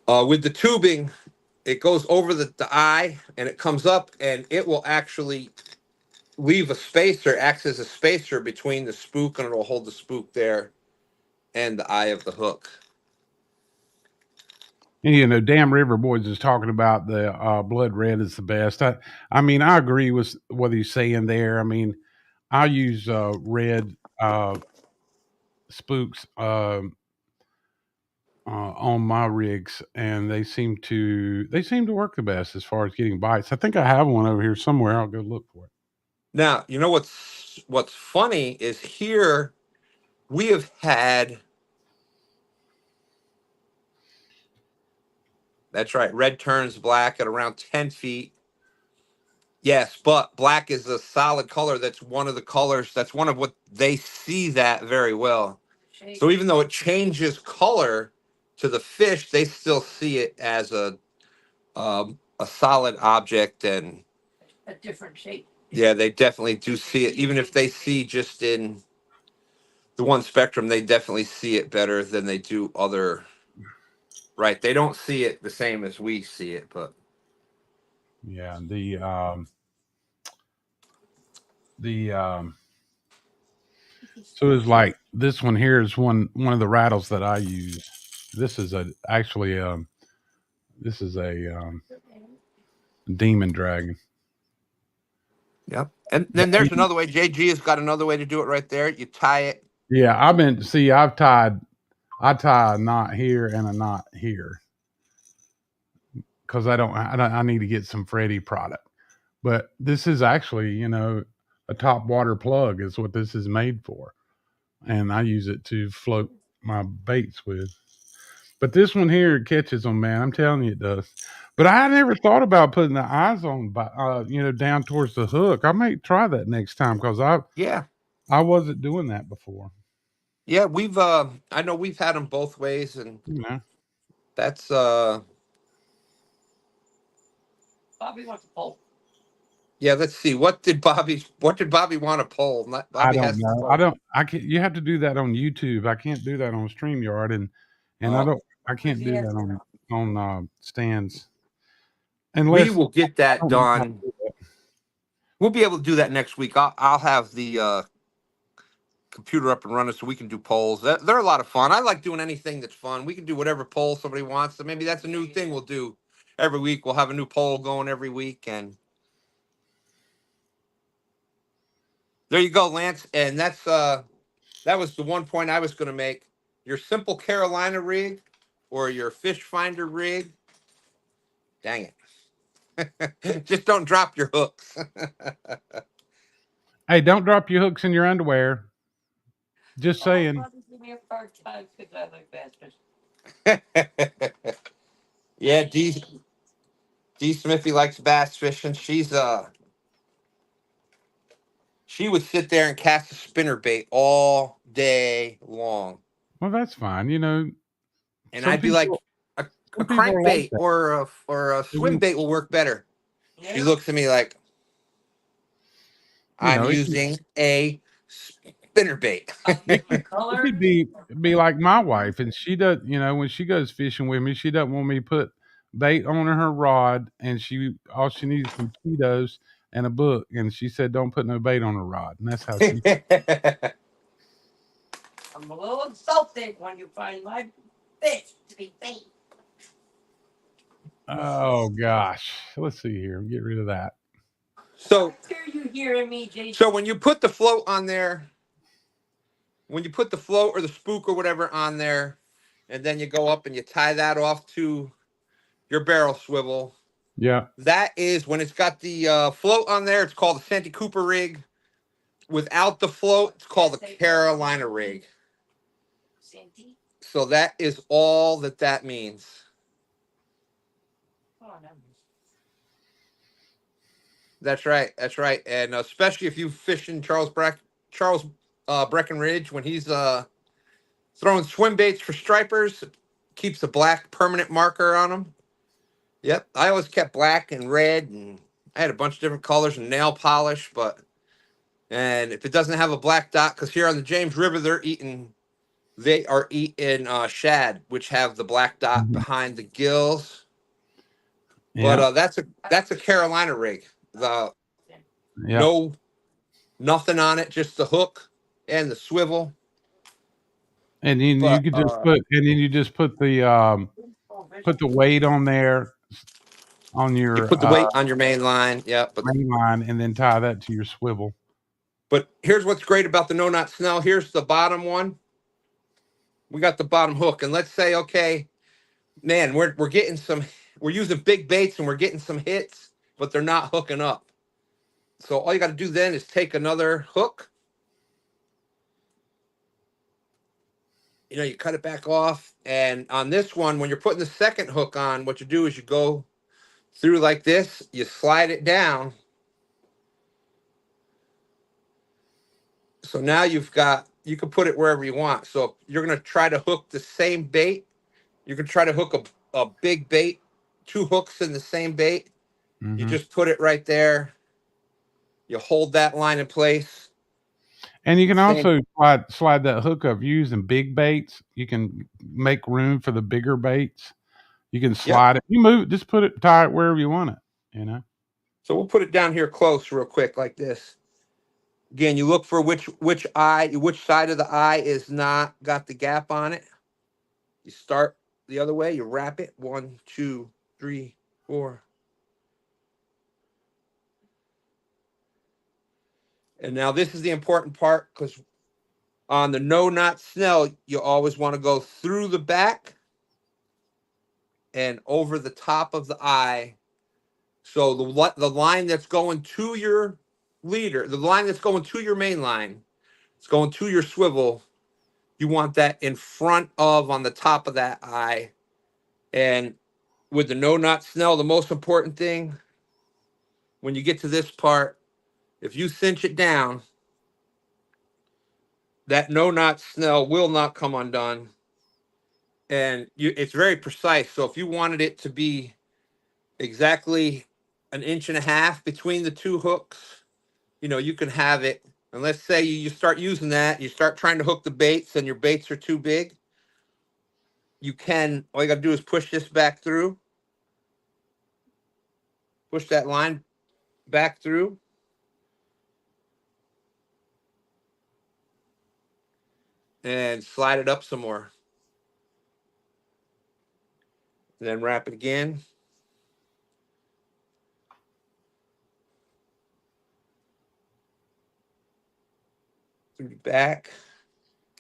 with the tubing, it goes over the eye and it comes up, and it will actually leave a spacer, acts as a spacer between the spook, and it'll hold the spook there and the eye of the hook. You know, Damn River Boys is talking about the blood red is the best. I mean, I agree with what he's saying there. I mean, I use red spooks on my rigs, and they seem to work the best as far as getting bites. I think I have one over here somewhere. I'll go look for it. Now, you know what's funny is here we have had. That's right. Red turns black at around 10 feet. Yes, but black is a solid color. That's one of the colors. That's one of what they see that very well. So even though it changes color to the fish, they still see it as a solid object, and a different shape. Yeah, they definitely do see it. Even if they see just in the one spectrum, they definitely see it better than they do other. Right, they don't see it the same as we see it, but Yeah, so it's like this one here is one of the rattles that I use. This is actually this is a demon dragon. yep. And then there's another way. JG has got another way to do it right there. You tie it. Yeah, I tie a knot here and a knot here because I need to get some Freddy product. But this is actually, you know, a top water plug is what this is made for, and I use it to float my baits with. But this one here catches them, man. I'm telling you, it does. But I never thought about putting the eyes on, you know, down towards the hook. I may try that next time because Yeah, I wasn't doing that before. yeah. I know we've had them both ways, and You know, that's Bobby wants to pull. Yeah. Let's see. What did Bobby want to pull? I Bobby don't has to know. pull. I can't. You have to do that on YouTube. I can't do that on StreamYard, and Oh, I can't do that on stands we unless will get I that don't know how to done. do that. We'll be able to do that next week. I'll have the computer up and running so we can do polls. They're a lot of fun. I like doing anything that's fun. We can do whatever poll somebody wants. So maybe that's a new thing we'll do every week. We'll have a new poll going every week, and there you go, Lance. And that was the one point I was going to make. Your simple Carolina rig or your fish finder rig. Dang it! Just don't drop your hooks. Hey, don't drop your hooks in your underwear. Just saying. Bobby give me a hard time because I like bass fishing. Yeah, D Smithy likes bass fishing. She would sit there and cast a spinner bait all day long. Well, that's fine. You know, And some I'd be like, people a some people are like crankbait that. or a swim bait will work better. Yeah. She looks at me like, You I'm know, using a spinner bait. it could be like my wife, and she does. You know, when she goes fishing with me, she doesn't want me to put bait on her rod, and all she needs is some Cheetos and a book, and she said, "Don't put no bait on her rod," and that's how she. I'm a little insulted when you find my fish to be bait. Oh gosh, let's see here. Get rid of that. So, I hear you hearing me, Jason. so when you put the float on there, when you put the float or the spook or whatever on there, and then you go up and you tie that off to your barrel swivel, Yeah. That is when it's got the float on there. It's called the Santee Cooper rig. Without the float, it's called the Carolina rig. So that is all that means. That's right. That's right. And especially if you fish in Charles Breckenridge when he's throwing swim baits for stripers, keeps a black permanent marker on them. Yep, I always kept black and red, and I had a bunch of different colors and nail polish. And if it doesn't have a black dot, because here on the James River they are eating shad, which have the black dot behind the gills. Yeah. But that's a Carolina rig. The Yeah. nothing on it, just the hook and the swivel. And then you But could just put the weight on there on you your put the weight on your main line. Yeah, main line, and then tie that to your swivel. But here's what's great about the no knot snell. Here's the bottom one. We got the bottom hook, and let's say, okay, man, we're using big baits and we're getting some hits, but they're not hooking up. So all you got to do then is take another hook. You cut it back off, and on this one, when you're putting the second hook on, what you do is you go through like this, you slide it down. So now you can put it wherever you want. So if you're going to try to hook the same bait, you can try to hook a big bait, 2 hooks in the same bait. Mm-hmm. You just put it right there. You hold that line in place. And you can also slide that hook up using big baits. You can make room for the bigger baits. You can slide it. You move, just tie it wherever you want it, So we'll put it down here close real quick like this. Again, you look for which side of the eye is not got the gap on it. You start the other way, you wrap it. 1, 2, 3, 4. And now this is the important part, because on the no knot snell, you always want to go through the back and over the top of the eye. So the line that's going to your leader, the line that's going to your main line, it's going to your swivel. You want that in front of, on the top of that eye. And with the no knot snell, the most important thing, when you get to this part, if you cinch it down, that no knot snell will not come undone. And it's very precise. So if you wanted it to be exactly 1.5 inches between the 2 hooks, you can have it. And let's say you start using that, you start trying to hook the baits and your baits are too big. All you got to do is push this back through. Push that line back through. And slide it up some more. And then wrap it again. Through the back.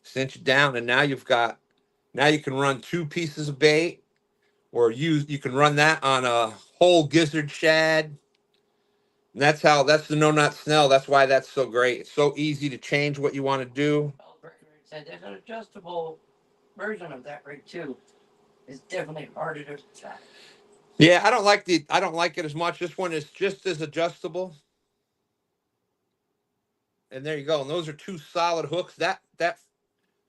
Cinch it down. And now you can run 2 pieces of bait, or you can run that on a whole gizzard shad. And that's the no knot snell. That's why that's so great. It's so easy to change what you want to do. There's an adjustable version of that rig too. It's definitely harder to attack. Yeah, I don't like it as much. This one is just as adjustable. And there you go. And those are 2 solid hooks. The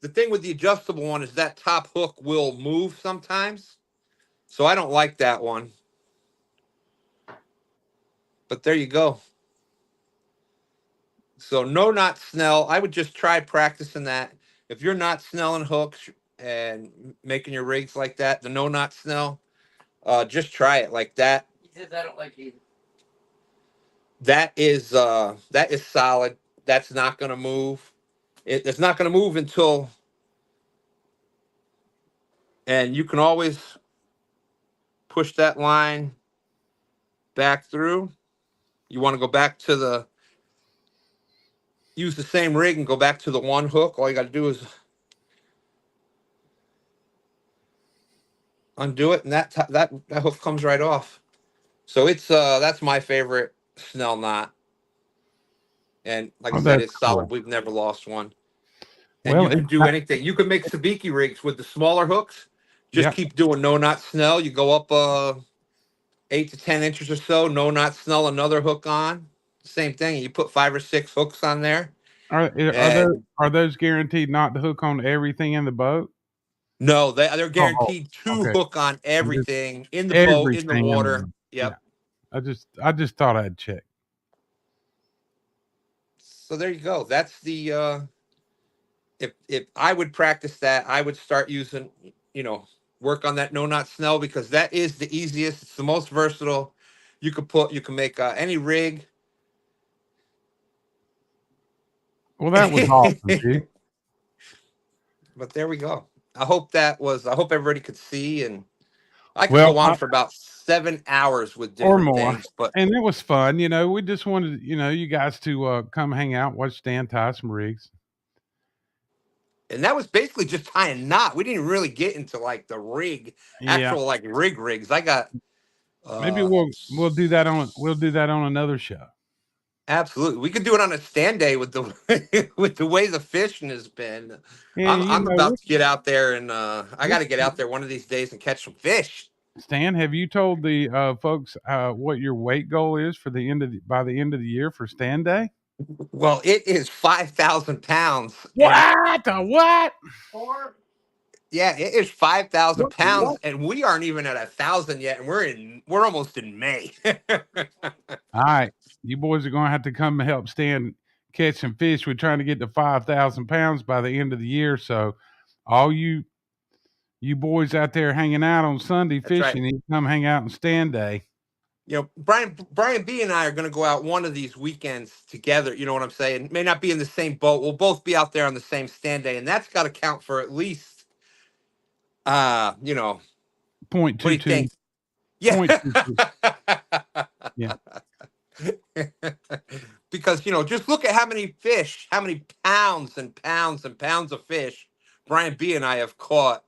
thing with the adjustable one is that top hook will move sometimes. So I don't like that one. But there you go. So no knot snell. I would just try practicing that. If you're not snelling hooks and making your rigs like that, the no knot snell, just try it like that. Because I don't like either. That is solid. That's not going to move. It's not going to move until, and you can always push that line back through. You want to go back to use the same rig and go back to the 1 hook. All you got to do is undo it, and that hook comes right off. So it's that's my favorite snell knot. And like I Oh, said, that's it's solid. cool. We've never lost one. And Well, you it's can do not, anything. You can make sabiki rigs with the smaller hooks. Just yeah. keep doing no knot snell. You go up 8 to 10 inches or so, no knot snell, another hook on. Same thing. You put 5 or 6 hooks on there. And Are those guaranteed not to hook on everything in the boat? no, they're Oh, guaranteed to okay. hook on I'm just everything in the boat, in the everything in the water. boat. Yeah. Yep. I just thought I'd check. So there you go. That's the if I would practice that, I would start using, work on that no knot snell, because that is the easiest. It's the most versatile. You can make any rig. Well, that was awesome, dude. But there we go. I hope everybody could see, and I could Well, go on for about 7 hours with or different more. things, but And it was fun. We just wanted, you guys to come hang out, watch Stan tie some rigs. and that was basically just tying knot. We didn't really get into like the rig, Yeah. actual like rigs. I got Maybe uh we'll do that on another show. absolutely. We could do it on a stand day with the with the way the fishing has been. Yeah, I'm about to get out there, and I got we'll to get out there one of these days and catch some fish. Stan, have you told the folks what your weight goal is for by the end of the year for STANday? Well, it is 5,000 pounds, and What? What? Or yeah, it is 5,000 pounds, What? and we aren't even at 1,000 yet, and we're almost in May. All right, you boys are going to have to come and help Stan catch some fish. We're trying to get to 5,000 pounds by the end of the year. So, all you boys out there hanging out on Sunday That's right. fishing, you come hang out on STANday. Brian B and I are going to go out one of these weekends together. You know what I'm saying? May not be in the same boat. We'll both be out there on the same stand day, and that's got to count for at least, what Point do two you two. think? Yeah. Point 22. Yeah. Because just look at how many fish, how many pounds and pounds and pounds of fish Brian B and I have caught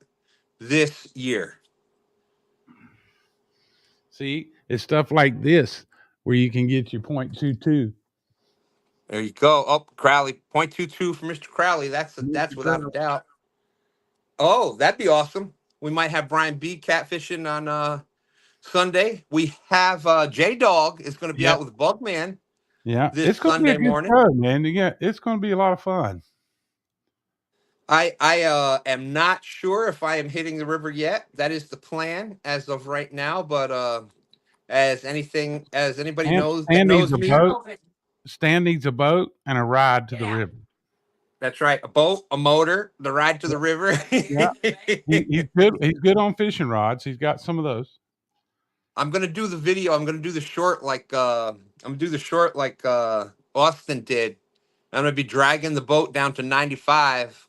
this year. See, it's stuff like this where you can get your 0.22. There you go. Oh, Crowley, 0.22 for Mr. Crowley. That's without a doubt. Oh, that'd be awesome. We might have Brian B catfishing on Sunday. We have J Dog is going to be Yeah. out with Bugman Yeah. this It's going to be a Sunday good morning. show, man. It's going to be a lot of fun. I am not sure if I am hitting the river yet. That is the plan as of right now. But as anybody knows that Stan needs knows a me, boat. Stan needs a boat and a ride to the river. that's right. A boat, a motor, the ride to the river. Yeah. He's good. He's good on fishing rods. He's got some of those. I'm gonna do the video. I'm gonna do the short like Austin did. I'm gonna be dragging the boat down to 95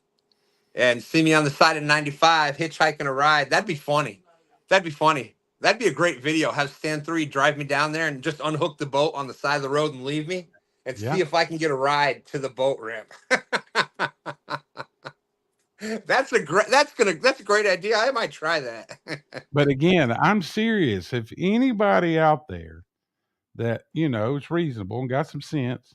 and see me on the side of 95 hitchhiking a ride. That'd be funny. That'd be funny. That'd be a great video. Have Stan 3 drive me down there and just unhook the boat on the side of the road and leave me, and Yeah. see if I can get a ride to the boat ramp. That's a great idea. I might try that. But again, I'm serious. If anybody out there that is reasonable and got some sense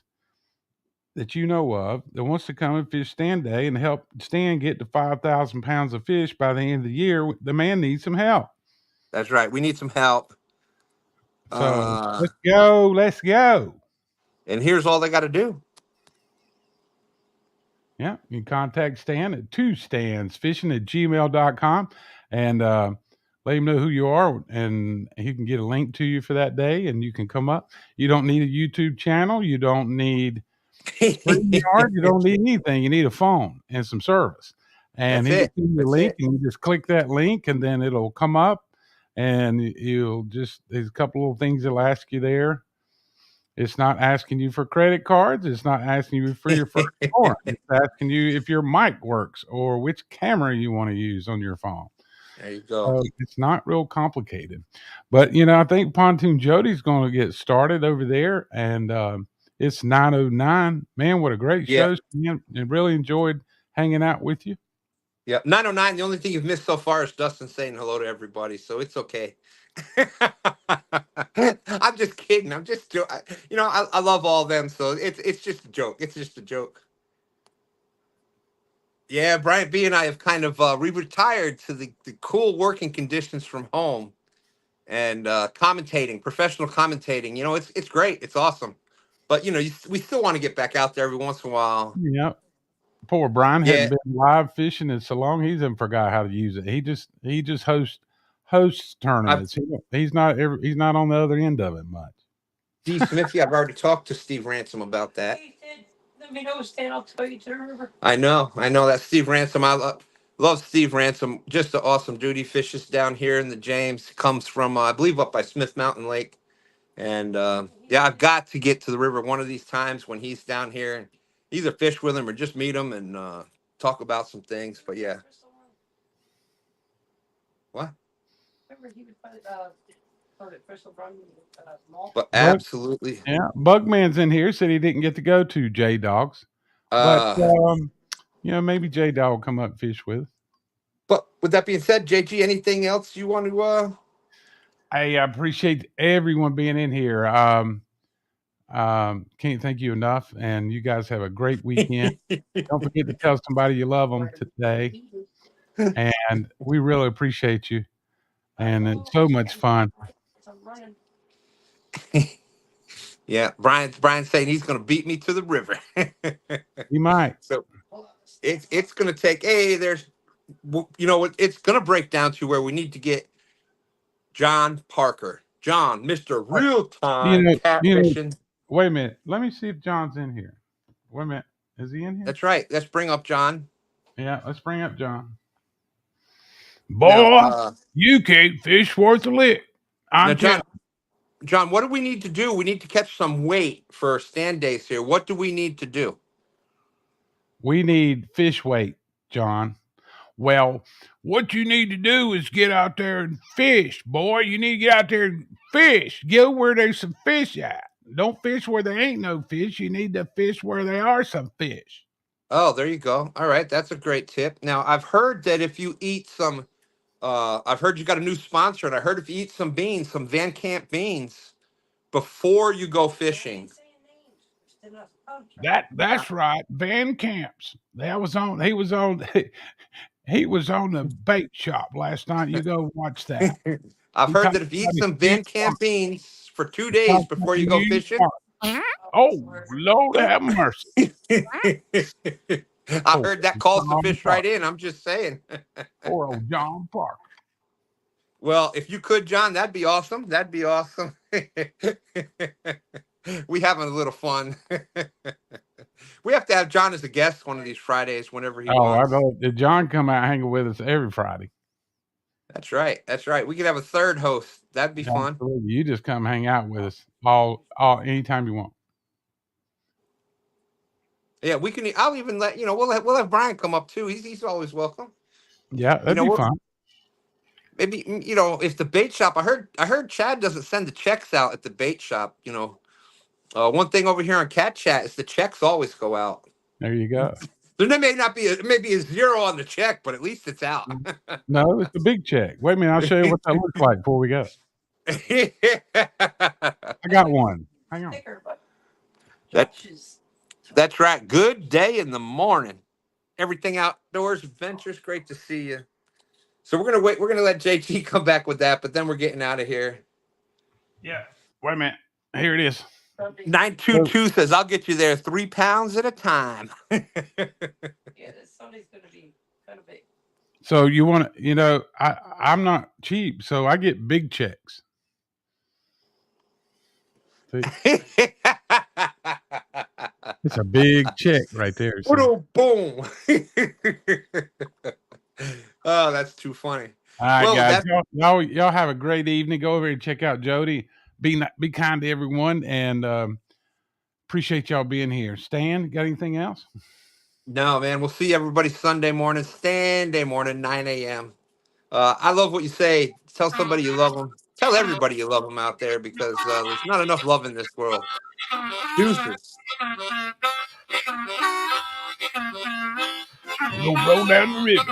that you know of that wants to come and fish STANday and help Stan get to 5,000 pounds of fish by the end of the year, the man needs some help. That's right. We need some help. So let's go. Let's go. And here's all they got to do. Yeah, you can contact Stan at 2stansfishing@gmail.com and let him know who you are, and he can get a link to you for that day, and you can come up. You don't need a YouTube channel. You don't need StreamYard. You don't need anything. You need a phone and some service. And That's he it. can send you a That's link, it. and you just click that link, and then it'll come up, and there's a couple little things it'll ask you there. It's not asking you for credit cards. It's not asking you for your first foreign. It's asking you if your mic works or which camera you want to use on your phone. There you go. It's not real complicated. But, I think Pontoon Jody's going to get started over there, and it's 9:09. Man, what a great show. I really enjoyed hanging out with you. Yeah, 909. The only thing you've missed so far is Dustin saying hello to everybody, so it's okay. I'm just kidding. I'm just I love all of them, so it's just a joke. It's just a joke. Yeah, Bryant B and I have kind of retired to the cool working conditions from home and commentating, professional commentating. It's great. It's awesome. But we still want to get back out there every once in a while. Yeah. Poor Brian Yeah, hadn't been live fishing in so long. He's even forgot how to use it. He just hosts I've tournaments. He's not on the other end of it much. D Smithy. I've already talked to Steve Ransom about that. He did. Let me know, Stan. I'll tell you to the river. I know that Steve Ransom. Love Steve Ransom. Just an awesome dude. He fishes down here in the James. Comes from I believe up by Smith Mountain Lake. And yeah, I've got to get to the river one of these times when he's down here and either fish with him or just meet him and talk about some things. But yeah, what? Remember he would put it Crystal run mall. But absolutely. Yeah, Bugman's in here. Said he didn't get to go to J Dogs, but maybe J Dog will come up and fish with us. But with that being said, JG, anything else you want to? Hey, I appreciate everyone being in here. Can't thank you enough, and you guys have a great weekend. Don't forget to tell somebody you love them today, and we really appreciate you. And it's so much fun. Yeah, Brian's saying he's going to beat me to the river. You might. So it's going to take. Hey, it's going to break down to where we need to get John Parker, Mr. Real Time Catfishing. Wait a minute. Let me see if John's in here. Wait a minute. Is he in here? That's right. Let's bring up John. Yeah, let's bring up John. Boy, you can't fish worth a lick. John, what do we need to do? We need to catch some weight for STANdays here. What do we need to do? We need fish weight, John. Well, what you need to do is get out there and fish, boy. You need to get out there and fish. Go where there's some fish at. Don't fish where there ain't no fish. You need to fish where there are some fish. Oh, there you go. All right, that's a great tip. Now, I've heard that if you eat some, I've heard you got a new sponsor, and I heard if you eat some beans, some Van Camp beans, before you go fishing. That's right. Van Camps. He was on the bait shop last night. You go watch that. I've heard that if you eat some Van Camp beans for 2 days before you go fishing. Oh, Lord have mercy. I heard that calls the fish right in. I'm just saying. Poor old John Parker. Well, if you could, John, that'd be awesome. That'd be awesome. We having a little fun. We have to have John as a guest one of these Fridays whenever he wants. I know. Did John come out hanging with us every Friday? That's right. That's right. We could have a third host. That'd be fun. You just come hang out with us anytime you want. Yeah, we can. I'll even let we'll have Brian come up too. He's always welcome. Yeah, that'd be fun. Maybe if the bait shop. I heard Chad doesn't send the checks out at the bait shop. One thing over here on Cat Chat is the checks always go out. There you go. There may not be a zero on the check, but at least it's out. No, it's a big check. Wait a minute, I'll show you what that looks like before we go. I got one. Hang on. That's right. Good day in the morning. Everything outdoors adventures. Great to see you. So we're gonna wait. We're gonna let JT come back with that, but then we're getting out of here. Yeah. Wait a minute. Here it is. 922 says, "I'll get you there 3 pounds at a time." Yeah, this Sunday's gonna be kind of big. So you want to, I'm not cheap, so I get big checks. It's a big check right there. Boom. Oh, that's too funny. All right, guys. Y'all have a great evening. Go over and check out Jody. Be kind to everyone, and appreciate y'all being here. Stan, got anything else? No, man. We'll see everybody Sunday morning, STANday morning, 9 a.m. I love what you say. Tell somebody you love them. Tell everybody you love them out there, because there's not enough love in this world. Deuces. We'll roll down the river.